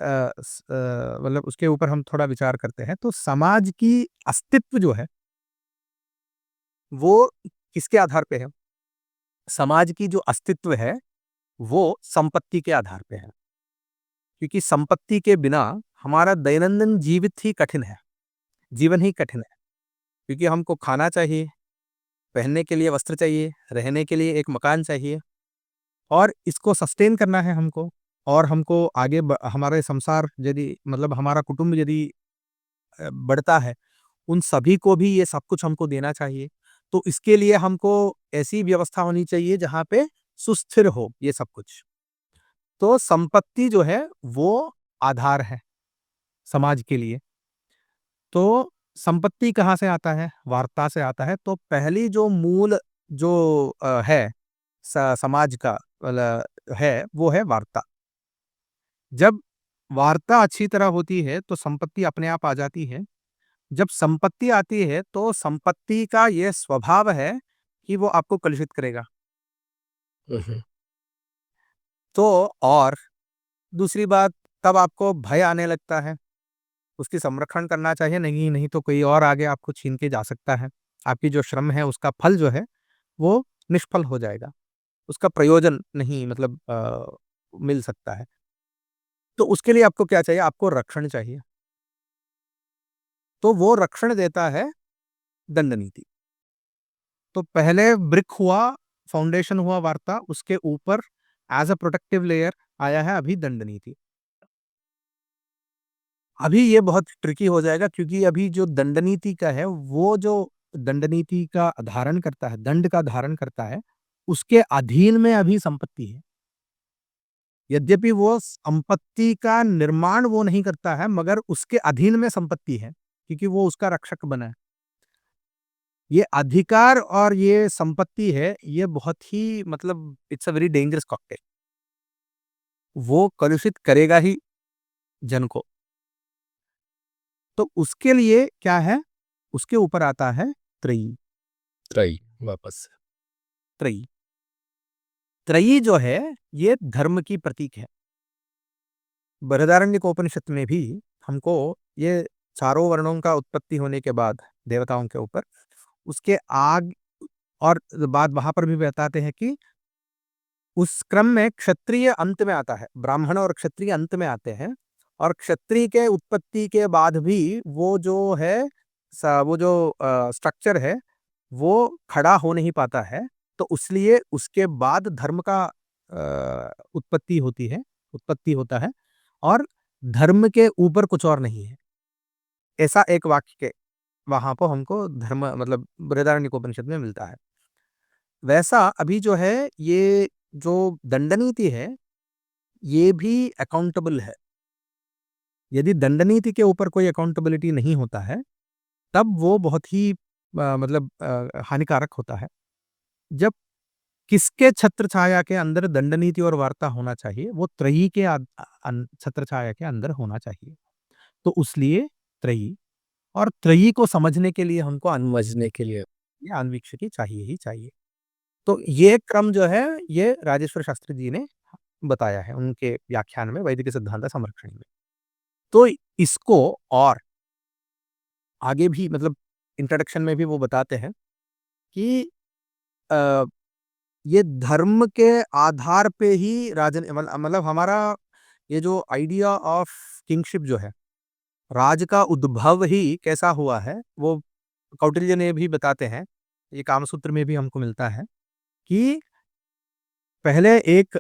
मतलब उसके ऊपर हम थोड़ा विचार करते हैं, तो समाज की अस्तित्व जो है, वो किसके आधार पे है? समाज की जो अस्तित्व है, वो संपत्ति के आधार पे है। क्योंकि संपत्ति के बिना हमारा दैनंदिन जीवित ही कठिन है, जीवन ही कठिन है। क्योंकि हमको खाना चाहिए, पहनने के लिए वस्त्र चाहिए, रहने के लिए एक मकान चाहिए और इसको सस्टेन करना है हमको। और हमको आगे हमारे संसार यदि मतलब हमारा कुटुंब यदि बढ़ता है, उन सभी को भी ये सब कुछ हमको देना चाहिए। तो इसके लिए हमको ऐसी व्यवस्था होनी चाहिए जहाँ पे सुस्थिर हो ये सब कुछ। तो संपत्ति जो है वो आधार है समाज के लिए। तो संपत्ति कहाँ से आता है? वार्ता से आता है। तो पहली जो मूल जो है समाज का है, वो है वार्ता। जब वार्ता अच्छी तरह होती है तो संपत्ति अपने आप आ जाती है। जब संपत्ति आती है तो संपत्ति का ये स्वभाव है कि वो आपको कलुषित करेगा। तो और दूसरी बात, तब आपको भय आने लगता है। उसकी संरक्षण करना चाहिए, नहीं नहीं तो कोई और आगे आपको छीन के जा सकता है। आपकी जो श्रम है उसका फल जो है वो निष्फल हो जाएगा। उसका प्रयोजन नहीं मतलब मिल सकता है। तो उसके लिए आपको क्या चाहिए? आपको रक्षण चाहिए। तो वो रक्षण देता है दंड नीति। तो पहले ब्रिक हुआ, फाउंडेशन हुआ वार्ता, उसके ऊपर एज़ अ प्रोटेक्टिव लेयर आया है अभी दंड नीति। अभी ये बहुत ट्रिकी हो जाएगा क्योंकि अभी जो दंड नीति का है, वो जो दंड नीति का धारण करता है, दंड का धारण करता है, उसके अधीन में अभी संपत्ति है। यद्यपि वो संपत्ति का निर्माण वो नहीं करता है, मगर उसके अधीन में संपत्ति है, क्योंकि वो उसका रक्षक बना है। ये अधिकार और ये संपत्ति है, ये बहुत ही मतलब it's a very dangerous cocktail. वो कलुषित करेगा ही जन को। तो उसके लिए क्या है? उसके ऊपर आता है त्रयी। त्रयी वापस। त्रयी। त्रयी जो है, ये धर्म की प्रतीक है। बृहदारण्यकोपनिषद में भी हमको ये चारों वर्णों का उत्पत्ति होने के बाद देवताओं के ऊपर, उसके आग और बाद वहां पर भी बताते हैं कि उस क्रम में क्षत्रिय अंत में आता है, ब्राह्मण और क्षत्रिय अंत में आते हैं, और क्षत्रिय के उत्पत्ति के बाद भी वो जो है, वो जो स्ट्रक्चर है, वो खड़ा हो नहीं पाता है। तो उसलिए उसके बाद धर्म का उत्पत्ति होता है, और धर्म के ऊपर कुछ और नहीं है। ऐसा एक वाक्य के वहां पर हमको धर्म मतलब बृहदारण्यकोपनिषद में मिलता है। वैसा अभी जो है, ये जो दंड नीति है, ये भी अकाउंटेबल है। यदि दंड नीति के ऊपर कोई अकाउंटेबिलिटी नहीं होता है, तब वो बहुत ही मतलब हानिकारक होता है। जब किसके छत्र छाया के अंदर दंड नीति और वार्ता होना चाहिए, वो त्रयी के छत्र छाया के अंदर होना चाहिए। तो उसलिए त्रयी, और त्रयी को समझने के लिए हमको समझने के लिए ये अन्वीक्षिकी चाहिए ही चाहिए। तो ये क्रम जो है, ये राजेश्वर शास्त्री जी ने बताया है उनके व्याख्यान में वैदिक सिद्धांत संरक्षण में। तो इसको और आगे भी मतलब इंट्रोडक्शन में भी वो बताते हैं कि अ, ये धर्म के आधार पे ही राजन मतलब हमारा ये जो आइडिया ऑफ किंगशिप जो है, राज का उद्भव ही कैसा हुआ है, वो कौटिल्य ने भी बताते हैं। ये कामसूत्र में भी हमको मिलता है कि पहले एक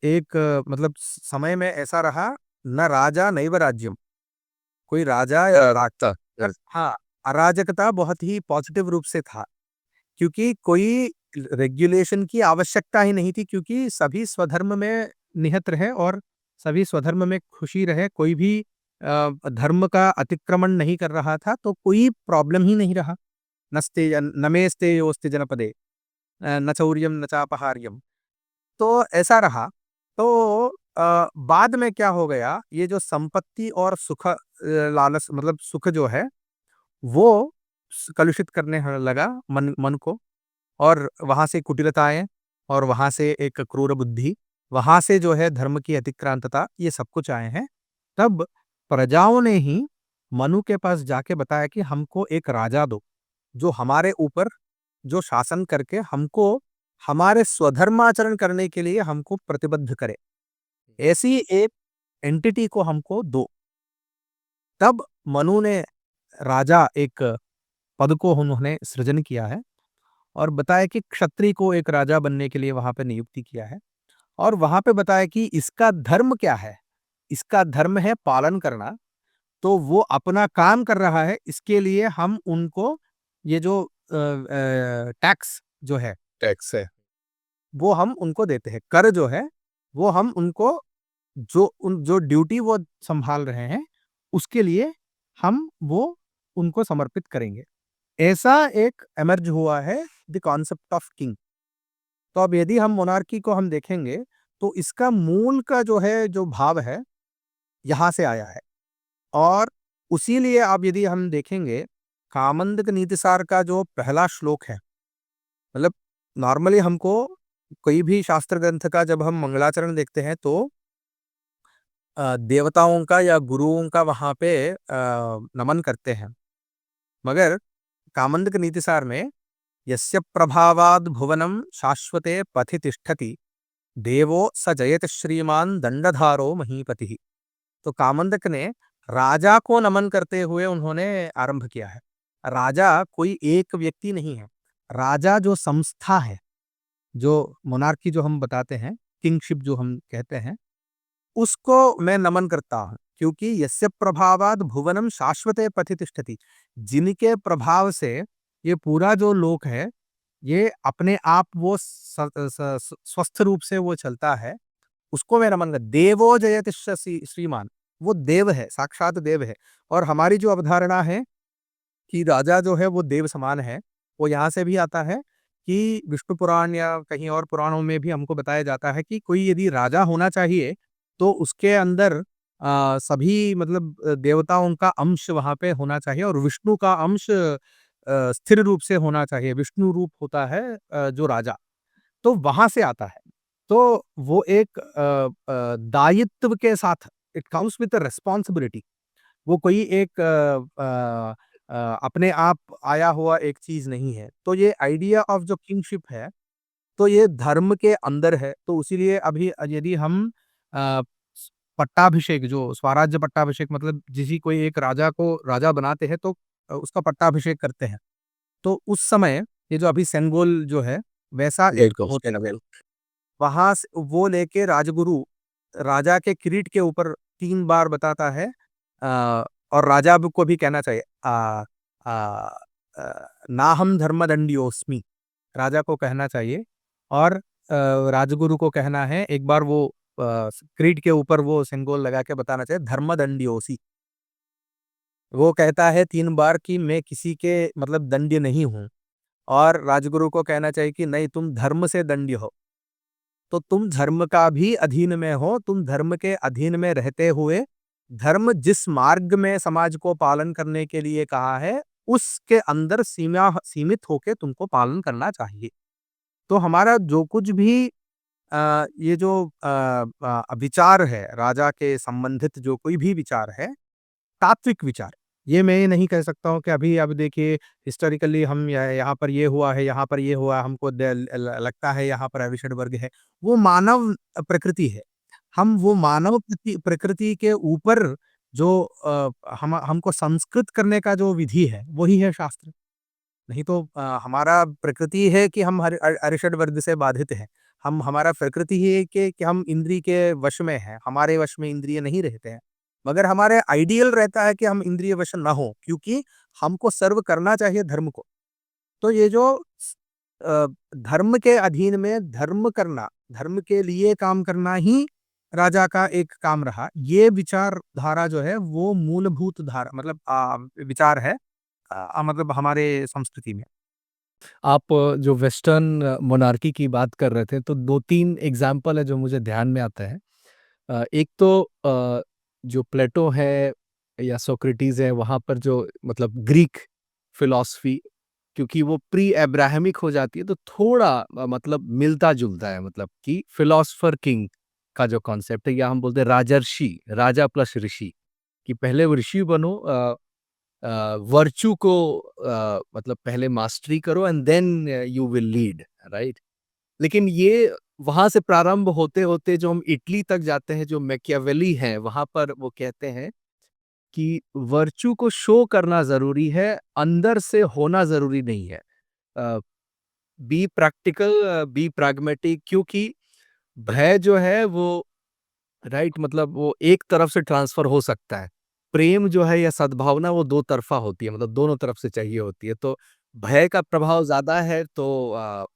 एक मतलब समय में ऐसा रहा, न राजा नैव राज्यम, कोई राजा या रागता हाँ, अराजकता बहुत ही पॉजिटिव रूप से था, क्योंकि कोई रेगुलेशन की आवश्यकता ही नहीं थी, क्योंकि सभी स्वधर्म में निहित रहे और सभी स्वधर्म में खुशी रहे, कोई भी धर्म का अतिक्रमण नहीं कर रहा था, तो कोई प्रॉब्लम ही नहीं रहा। नस्ते नमेस्ते योस्ते जनपदे न चौर्यम न चापहार्यम। तो ऐसा रहा। तो बाद में क्या हो गया, ये जो संपत्ति और सुख लालच मतलब सुख जो है, वो कलुषित करने लगा मन को, और वहां से कुटिलताएं, और वहां से एक क्रूर बुद्धि, वहां से जो है धर्म की अतिक्रांतता, ये सब कुछ आए हैं। तब प्रजाओं ने ही मनु के पास जाके बताया कि हमको एक राजा दो, जो हमारे ऊपर जो शासन करके हमको हमारे स्वधर्माचरण करने के लिए हमको प्रतिबद्ध करे, ऐसी एक एंटिटी को हमको दो। तब मनु ने राजा एक पद को उन्होंने सृजन किया है, और बताया कि क्षत्रिय को एक राजा बनने के लिए वहां पे नियुक्ति किया है, और वहां पे बताया कि इसका धर्म क्या है। इसका धर्म है पालन करना। तो वो अपना काम कर रहा है, इसके लिए हम उनको ये जो टैक्स जो है, टैक्स है। वो हम उनको देते हैं। कर जो है, वो हम उनको जो ड्यूटी वो संभाल रहे हैं, उसके लिए हम वो उनको समर्पित करेंगे। ऐसा एक एमर्ज हुआ है द कॉन्सेप्ट ऑफ किंग। तो अब यदि हम मोनार्की को हम देखेंगे, तो इसका मूल का जो है जो भाव है, यहाँ से आया है। और उसी लिए अब यदि हम देखेंगे, कामंदक नीतिसार का जो पहला श्लोक है, मतलब नॉर्मली हमको कोई भी शास्त्र ग्रंथ का जब हम मंगलाचरण देखते हैं, तो देवताओं का या गुरुओं का वहां पे नमन करते हैं। मगर कामंदक नीतिसार में यस्य प्रभावाद भुवनम शाश्वते पथि तिष्ठति देवो स जयति श्रीमान दंडधारो महीपति। तो कामंदक ने राजा को नमन करते हुए उन्होंने आरंभ किया है। राजा कोई एक व्यक्ति नहीं है। राजा जो संस्था है, जो मोनार्की जो हम बताते हैं, किंगशिप जो हम कहते हैं, उसको मैं नमन करता हूँ, क्योंकि यस्य प्रभावाद भुवनम शाश्वते पथि तिष्ठति। जिनके प्रभाव से ये पूरा जो लोक है, ये अपने आप वो स्वस्थ रूप से वो चलता है, उसको मैं नमन कर देवो जयति श्रीमान। वो देव है, साक्षात देव है। और हमारी जो अवधारणा है कि राजा जो है वो देव समान है, वो यहाँ से भी आता है कि विष्णु पुराण या कहीं और पुराणों में भी हमको बताया जाता है कि कोई यदि राजा होना चाहिए, तो उसके अंदर सभी मतलब देवताओं का अंश वहाँ पे होना चाहिए और विष्णु का अंश स्थिर रूप से होना चाहिए। विष्णु रूप होता है जो राजा, तो वहाँ से आता है। तो वो एक दायित्व के साथ, it comes with a responsibility. वो कोई एक अपने आप आया हुआ एक चीज़ नहीं है। तो ये आइडिया ऑफ जो किंगशिप है, तो ये धर्म के अंदर है। तो इसीलिए अभी यदि हम अ, स पट्टाभिषेक जो स्वराज्य पट्टाभिषेक मतलब किसी कोई एक राजा को राजा बनाते हैं तो उसका पट्टाभिषेक करते हैं। तो उस समय ये जो अभी सेंगोल जो है, वैसा एक होता है। वहाँ से वो लेके राजगुरु राजा के किरीट के ऊपर 3 बार बताता है और राजा ब को भी कहना चाहिए अ नाहं धर्मदंड्योऽस्मि। राजा को कहना चाहिए और राजगुरु को कहना है, एक बार वो किरीट के ऊपर वो सिंगोल लगा के बताना चाहिए धर्मदंड्योऽसि। वो कहता है 3 बार कि मैं किसी के मतलब दंड्य नहीं हूँ और राजगुरु को कहना चाहिए कि नहीं, तुम धर्म से दंड्य हो। तो तुम धर्म का भी अधीन में हो, तुम धर्म के अधीन में रहते हुए, धर्म जिस मार्ग में समाज को पालन करने के लिए कहा है, उसके अंदर सीमित होके तुमको पालन करना चाहिए। तो हमारा जो कुछ भी ये जो विचार है, राजा के संबंधित जो कोई भी विचार है, तात्विक विचार। ये मैं ये नहीं कह सकता हूँ कि अभी अब देखिए हिस्टोरिकली हम यहाँ पर ये हुआ है, यहाँ पर ये हुआ है, हमको लगता है यहाँ पर अरिषड वर्ग है। वो मानव प्रकृति है। हम वो मानव प्रकृति के ऊपर जो हम हमको संस्कृत करने का जो विधि है, वही है शास्त्र। नहीं तो हमारा प्रकृति है कि हम अरिषड वर्ग से बाधित हैं। हम हमारा प्रकृति ही है कि हम इंद्रिय के वश में हैं, हमारे वश में इंद्रिय नहीं रहते हैं। मगर हमारे आइडियल रहता है कि हम इंद्रिय वश ना हो, क्योंकि हमको सर्व करना चाहिए धर्म को। तो ये जो धर्म के अधीन में धर्म करना, धर्म के लिए काम करना ही राजा का एक काम रहा। ये विचारधारा जो है वो मूलभूत धारा मतलब विचार है मतलब हमारे संस्कृति में। आप जो वेस्टर्न मोनार्की की बात कर रहे थे, तो 2-3 एग्ज़ाम्पल है जो मुझे ध्यान में आता है। एक तो जो प्लेटो है या सोक्रेटिस है, वहाँ पर जो मतलब ग्रीक फ़िलॉसफ़ी क्योंकि वो प्री अब्राहमिक हो जाती है, तो थोड़ा मतलब मिलता-जुलता है मतलब कि फ़िलॉसफ़र किंग का जो कॉन्सेप्ट है या हम बोलते हैं राजर्षि, राजा प्लस ऋषि, कि पहले वो ऋषि बनो वर्च्यू को मतलब पहले मास्टरी करो and then you will lead, right? लेकिन ये वहाँ से प्रारंभ होते-होते जो हम इटली तक जाते हैं, जो मैकियावेली हैं, वहाँ पर वो कहते हैं कि वर्च्यू को शो करना ज़रूरी है, अंदर से होना ज़रूरी नहीं है। अ, बी प्रैक्टिकल बी प्रैग्मैटिक क्योंकि भय जो है वो राइट मतलब वो एक तरफ से ट्रांसफ़र हो सकता है। प्रेम जो है या सद्भावना वो दो तरफ़ा होती है मतलब दोनों तरफ से चाहिए होती है। तो भय का प्रभाव ज़्यादा है तो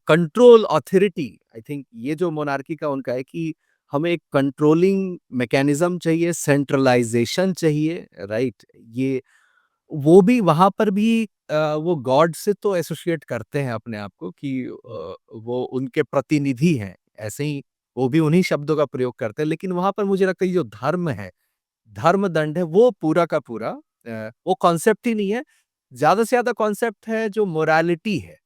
कंट्रोल ऑथोरिटी आई थिंक ये जो मोनार्की का उनका है कि हमें एक कंट्रोलिंग मैकेनिज़्म चाहिए, सेंट्रलाइज़ेशन चाहिए, राइट? ये वो भी वहाँ पर भी वो गॉड से तो एसोसिएट करते हैं अपने आप को कि वो उनके प्रतिनिधि हैं। ऐसे ही वो भी उन्हीं शब्दों का प्रयोग करते हैं, लेकिन वहाँ पर मुझे लगता है ये जो धर्म है, धर्म-दंड है, वो पूरा का पूरा वो कॉन्सेप्ट ही नहीं है। ज़्यादा से ज़्यादा कॉन्सेप्ट है जो मोरालिटी है।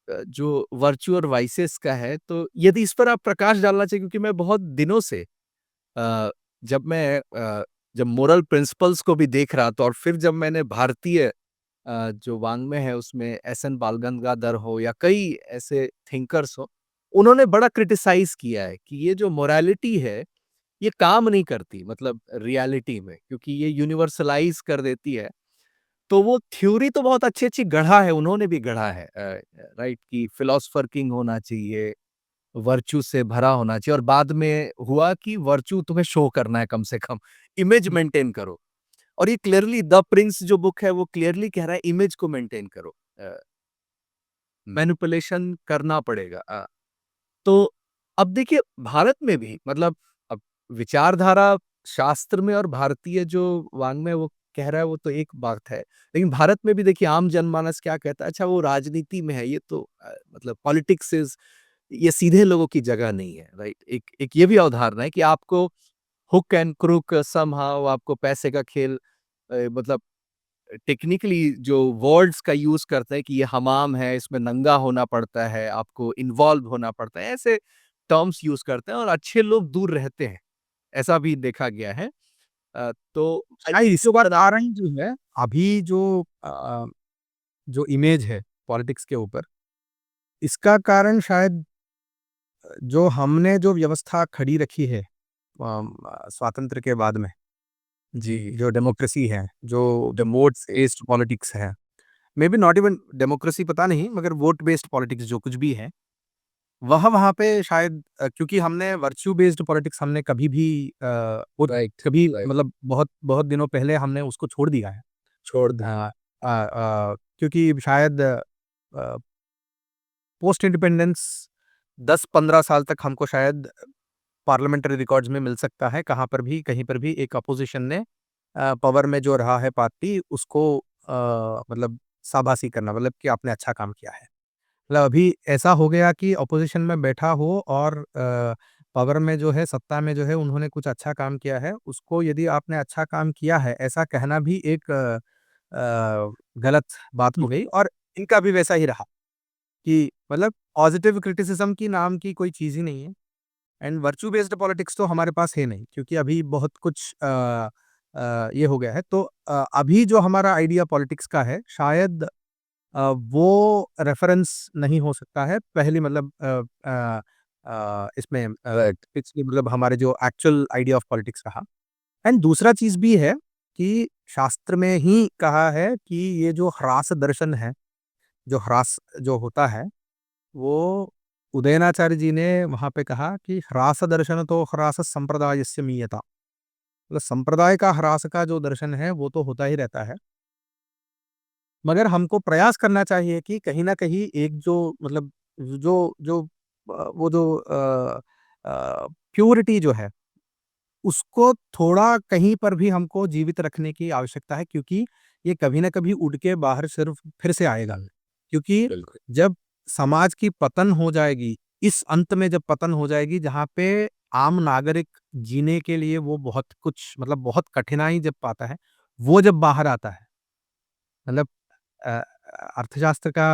जो वर्च्यू और वाइसेस का है, तो यदि इस पर आप प्रकाश डालना चाहिए क्योंकि मैं बहुत दिनों से अ, जब मैं जब मोरल प्रिंसिपल्स को भी देख रहा था और फिर जब मैंने भारतीय जो वाङ्मय है उसमें एस.एन. बालगंगाधर हो या कई ऐसे थिंकर्स हो, उन्होंने बड़ा क्रिटिसाइज़ किया है कि ये जो मोरालिटी है, ये काम नहीं करती मतलब रियलिटी में, क्योंकि ये यूनिवर्सलाइज़ कर देती है। तो वो थ्योरी तो बहुत अच्छी-अच्छी गढ़ा है, उन्होंने भी गढ़ा है राइट कि फिलॉसफर किंग होना चाहिए, वर्च्यू से भरा होना चाहिए और बाद में हुआ कि वर्च्यू तुम्हें शो करना है कम से कम, इमेज मेंटेन करो। और ये क्लियरली द प्रिंस जो बुक है वो क्लियरली कह रहा है इमेज को मेंटेन करो। मैनिपुलेशन करना पड़ेगा। तो अब देखिए भारत में भी मतलब अब विचारधारा शास्त्र में और भारतीय जो वाङ्मय वो कह रहा है वो तो एक बात है। लेकिन भारत में भी देखिए आम जनमानस क्या कहता है, अच्छा वो राजनीति में है, ये तो मतलब पॉलिटिक्स इज़ ये सीधे लोगों की जगह नहीं है, राइट? एक एक ये भी अवधारणा है कि आपको हुक एंड क्रूक समहाउ आपको पैसे का खेल मतलब टेक्निकली जो वर्ड्स का यूज़ करते हैं कि ये हमाम है, इसमें नंगा होना पड़ता है, आपको इन्वॉल्व होना पड़ता है, ऐसे टर्म्स यूज़ करते हैं और अच्छे लोग दूर रहते हैं, ऐसा भी देखा गया है। तो इस बार आ रही जो है, अभी जो इमेज है पॉलिटिक्स के ऊपर, इसका कारण शायद जो हमने जो व्यवस्था खड़ी रखी है स्वातंत्र के बाद में, जी, जो डेमोक्रेसी है, जो द वोट बेस्ड पॉलिटिक्स है, may be not even democracy पता नहीं मगर वोट बेस्ड पॉलिटिक्स जो कुछ भी है, वह वहाँ पे शायद क्योंकि हमने वर्च्यू बेस्ड पॉलिटिक्स हमने कभी भी वो राइट, कभी राइट, मतलब बहुत बहुत दिनों पहले हमने उसको छोड़ दिया है। छोड़ दें। क्योंकि शायद पोस्ट इंडिपेंडेंस 10-15 साल तक हमको शायद पार्लियामेंट्री रिकॉर्ड्स में मिल सकता है, कहाँ पर भी कहीं पर भी एक अपोज़िशन ने पावर में जो रहा है पार्टी उसको मतलब शाबाशी करना मतलब कि आपने अच्छा काम किया है। मतलब अभी ऐसा हो गया कि अपोज़िशन में बैठा हो और पावर में जो है, सत्ता में जो है उन्होंने कुछ अच्छा काम किया है, उसको यदि आपने अच्छा काम किया है, ऐसा कहना भी एक गलत बात हो गई और इनका भी वैसा ही रहा कि मतलब पॉज़िटिव क्रिटिसिज़्म की नाम की कोई चीज़ ही नहीं है एंड वर्च्यू बेस्ड पॉलिटिक्स तो हमारे पास है नहीं क्योंकि अभी बहुत कुछ ये हो गया है। तो अभी जो हमारा आइडिया पॉलिटिक्स का है शायद वो रेफरेंस नहीं हो सकता है पहली मतलब इसमें राइट, पिछली मतलब हमारे जो एक्चुअल आइडिया ऑफ पॉलिटिक्स रहा एंड दूसरा चीज़ भी है कि शास्त्र में ही कहा है कि ये जो ह्रास दर्शन है, जो ह्रास जो होता है, वो उदयनाचार्य जी ने वहाँ पे कहा कि ह्रास दर्शन तो ह्रास संप्रदायस्य मीयता। मतलब संप्रदाय का ह्रास का जो दर्शन है, वो तो होता ही रहता है। मगर हमको प्रयास करना चाहिए कि कहीं न कहीं एक जो मतलब जो जो वो जो प्यूरिटी जो है, उसको थोड़ा कहीं पर भी हमको जीवित रखने की आवश्यकता है क्योंकि ये कभी न कभी उड़ के बाहर सिर्फ़ फिर से आएगा। क्योंकि बिल्कुल। जब समाज की पतन हो जाएगी, इस अंत में जब पतन हो जाएगी जहाँ पे आम नागरिक जीने के लिए वो बहुत कुछ मतलब बहुत कठिनाई जब पाता है, वो जब बाहर आता है, मतलब अ, अर्थशास्त्र का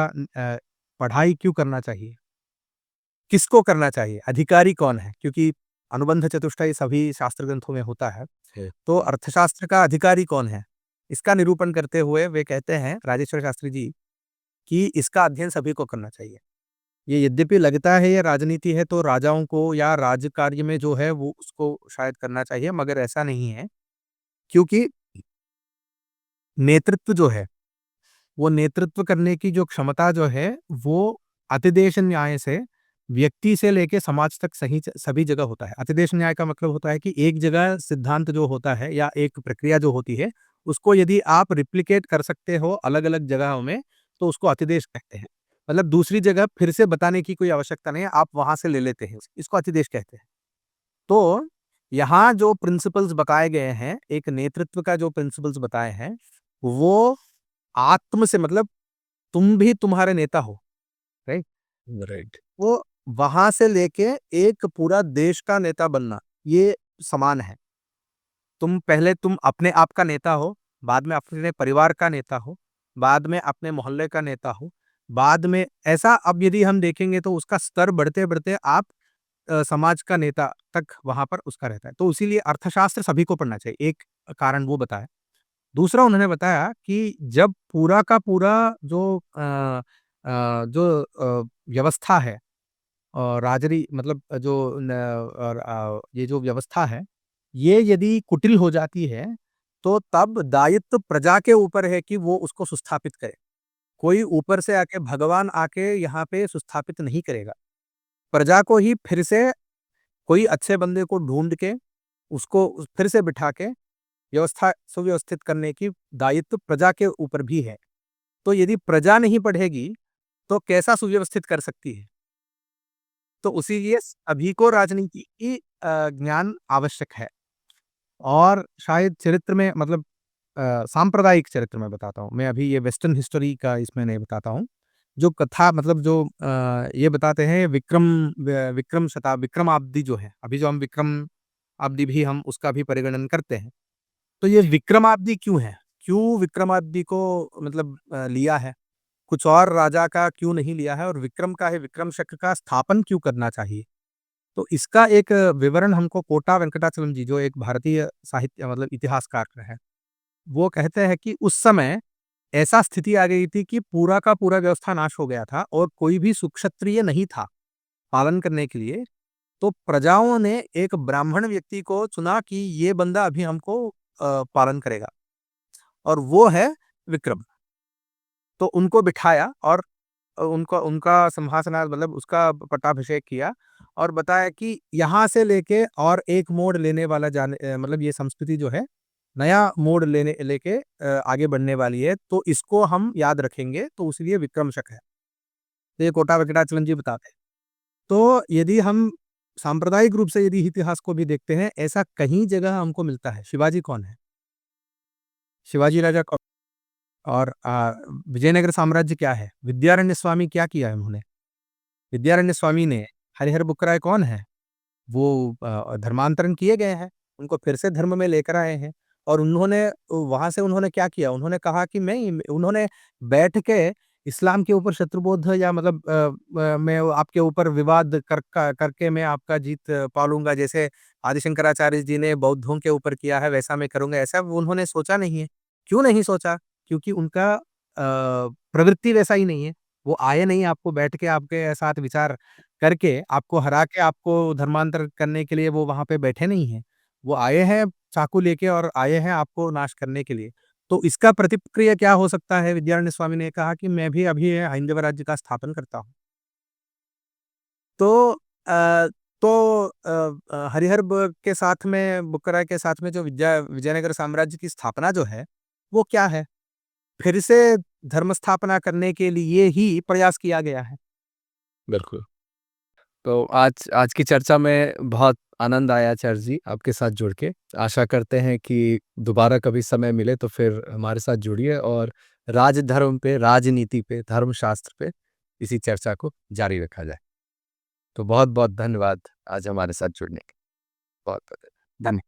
पढ़ाई क्यों करना चाहिए? किसको करना चाहिए? अधिकारी कौन है? क्योंकि अनुबंध चतुष्टय सभी शास्त्र ग्रंथों में होता है। है। तो अर्थशास्त्र का अधिकारी कौन है? इसका निरूपण करते हुए वे कहते हैं राजेश्वर शास्त्री जी कि इसका अध्ययन सभी को करना चाहिए। ये यद्यपि लगता है ये राजनीति है तो राजाओं को या राजकार्य में जो है वो उसको शायद करना चाहिए मगर ऐसा नहीं है। क्योंकि नेतृत्व जो है वो नेतृत्व करने की जो क्षमता जो है, वो अतिदेश न्याय से व्यक्ति से लेके समाज तक सही च सभी जगह होता है। अतिदेश न्याय का मतलब होता है कि एक जगह सिद्धांत जो होता है या एक प्रक्रिया जो होती है, उसको यदि आप रिप्लिकेट कर सकते हो अलग-अलग जगहों में, तो उसको अतिदेश कहते हैं। मतलब दूसरी जगह फिर से बताने की कोई आवश्यकता नहीं है, आप वहाँ से ले लेते हैं, इसको अतिदेश कहते हैं। तो यहाँ जो प्रिंसिपल्स बताए गए हैं, एक नेतृत्व का जो प्रिंसिपल्स बताए हैं, वो आत्म से मतलब तुम भी तुम्हारे नेता हो, राइट? राइट, वो वहाँ से लेके एक पूरा देश का नेता बनना, ये समान है। तुम अपने आप का नेता हो, बाद में अपने परिवार का नेता हो, बाद में अपने मोहल्ले का नेता हो, बाद में ऐसा अब यदि हम देखेंगे तो उसका स्तर बढ़ते-बढ़ते आप समाज का नेता तक वहाँ पर उसका रहता है। तो इसीलिए अर्थशास्त्र सभी को पढ़ना चाहिए, एक कारण वो बताया। दूसरा उन्होंने बताया कि जब पूरा का पूरा व्यवस्था है राजरी मतलब जो ये जो व्यवस्था है, ये यदि कुटिल हो जाती है, तो तब दायित्व प्रजा के ऊपर है कि वो उसको सुस्थापित करे। कोई ऊपर से आके भगवान आके यहाँ पे सुस्थापित नहीं करेगा। प्रजा को ही फिर से कोई अच्छे बंदे को ढूँढ के, उसको फिर से बिठा के व्यवस्था सुव्यवस्थित करने की दायित्व प्रजा के ऊपर भी है। तो यदि प्रजा नहीं पढ़ेगी, तो कैसा सुव्यवस्थित कर सकती है? तो उसीलिए सभी को राजनीति की ज्ञान आवश्यक है। और शायद चरित्र में मतलब सांप्रदायिक चरित्र में बताता हूँ। मैं अभी ये वेस्टर्न हिस्ट्री का इसमें नहीं बताता हूँ। जो कथा मतलब जो ये बताते हैं विक्रमाब्दी जो है, अभी जो हम विक्रमाब्दी भी हम उसका भी परिगणन करते हैं। तो ये विक्रमाब्दी क्यों है? क्यों विक्रमाब्दी को मतलब लिया है? कुछ और राजा का क्यों नहीं लिया है और विक्रम का है विक्रम शक का स्थापन क्यों करना चाहिए? तो इसका एक विवरण हमको कोटा वेंकटाचलम जी जो एक भारतीय साहित्य मतलब इतिहासकार हैं, वो कहते हैं कि उस समय ऐसा स्थिति आ गई थी कि पूरा का पूरा व्यवस्था नाश हो गया था और कोई भी सुक्षत्रिय नहीं था पालन करने के लिए। तो प्रजाओं ने एक ब्राह्मण व्यक्ति को चुना कि ये बंदा अभी हमको पालन करेगा और वो है विक्रम। तो उनको बिठाया और उनका उनका सिंहासना मतलब उसका पट्टाभिषेक किया और बताया कि यहाँ से लेके और एक मोड़ लेने वाला मतलब ये संस्कृति जो है, नया मोड़ लेके आगे बढ़ने वाली है, तो इसको हम याद रखेंगे, तो इसलिए विक्रम शक है। तो ये कोटा वेंकटाचलम जी बताते हैं। तो यदि हम सांप्रदायिक रूप से यदि इतिहास को भी देखते हैं, ऐसा कहीं जगह हमको मिलता है। शिवाजी कौन है? शिवाजी राजा कौन और विजयनगर साम्राज्य क्या है? विद्यारण्य स्वामी क्या किया है उन्होंने? विद्यारण्य स्वामी ने हरिहर बुक्कराय कौन है? वो धर्मांतरण किए गए हैं, उनको फिर से धर्म में लेकर आए हैं और उन्होंने वहाँ से उन्होंने क्या किया? उन्होंने कहा कि उन्होंने बैठ के इस्लाम के ऊपर शत्रुबोध या मतलब मैं आपके ऊपर विवाद करके मैं आपका जीत पा लूँगा, जैसे आदि शंकराचार्य जी ने बौद्धों के ऊपर किया है, वैसा मैं करूँगा, ऐसा उन्होंने सोचा नहीं है। क्यों नहीं सोचा? क्योंकि उनका प्रवृत्ति वैसा ही नहीं है। वो आए नहीं आपको बैठ के आपके साथ विचार करके, आपको हरा के आपको धर्मांतर करने के लिए वो वहाँ पे बैठे नहीं हैं। वो आए हैं चाकू लेके और आए हैं आपको नाश करने के लिए। तो इसका प्रतिक्रिया क्या हो सकता है? विद्यारण्य स्वामी ने कहा कि मैं भी अभी हइंदव राज्य का स्थापन करता हूँ। तो अ, हरिहर के साथ में बुक्कराय के साथ में जो विजयनगर साम्राज्य की स्थापना जो है, वो क्या है? फिर से धर्म स्थापना करने के लिए ही प्रयास किया गया है। बिल्कुल। तो आज आज की चर्चा में बहुत आनंद आया आचार्य जी आपके साथ जुड़ के। आशा करते हैं कि दोबारा कभी समय मिले तो फिर हमारे साथ जुड़िए और राजधर्म पे, राजनीति पे, धर्मशास्त्र पे इसी चर्चा को जारी रखा जाए। तो बहुत-बहुत धन्यवाद आज हमारे साथ जुड़ने के। बहुत-बहुत धन्य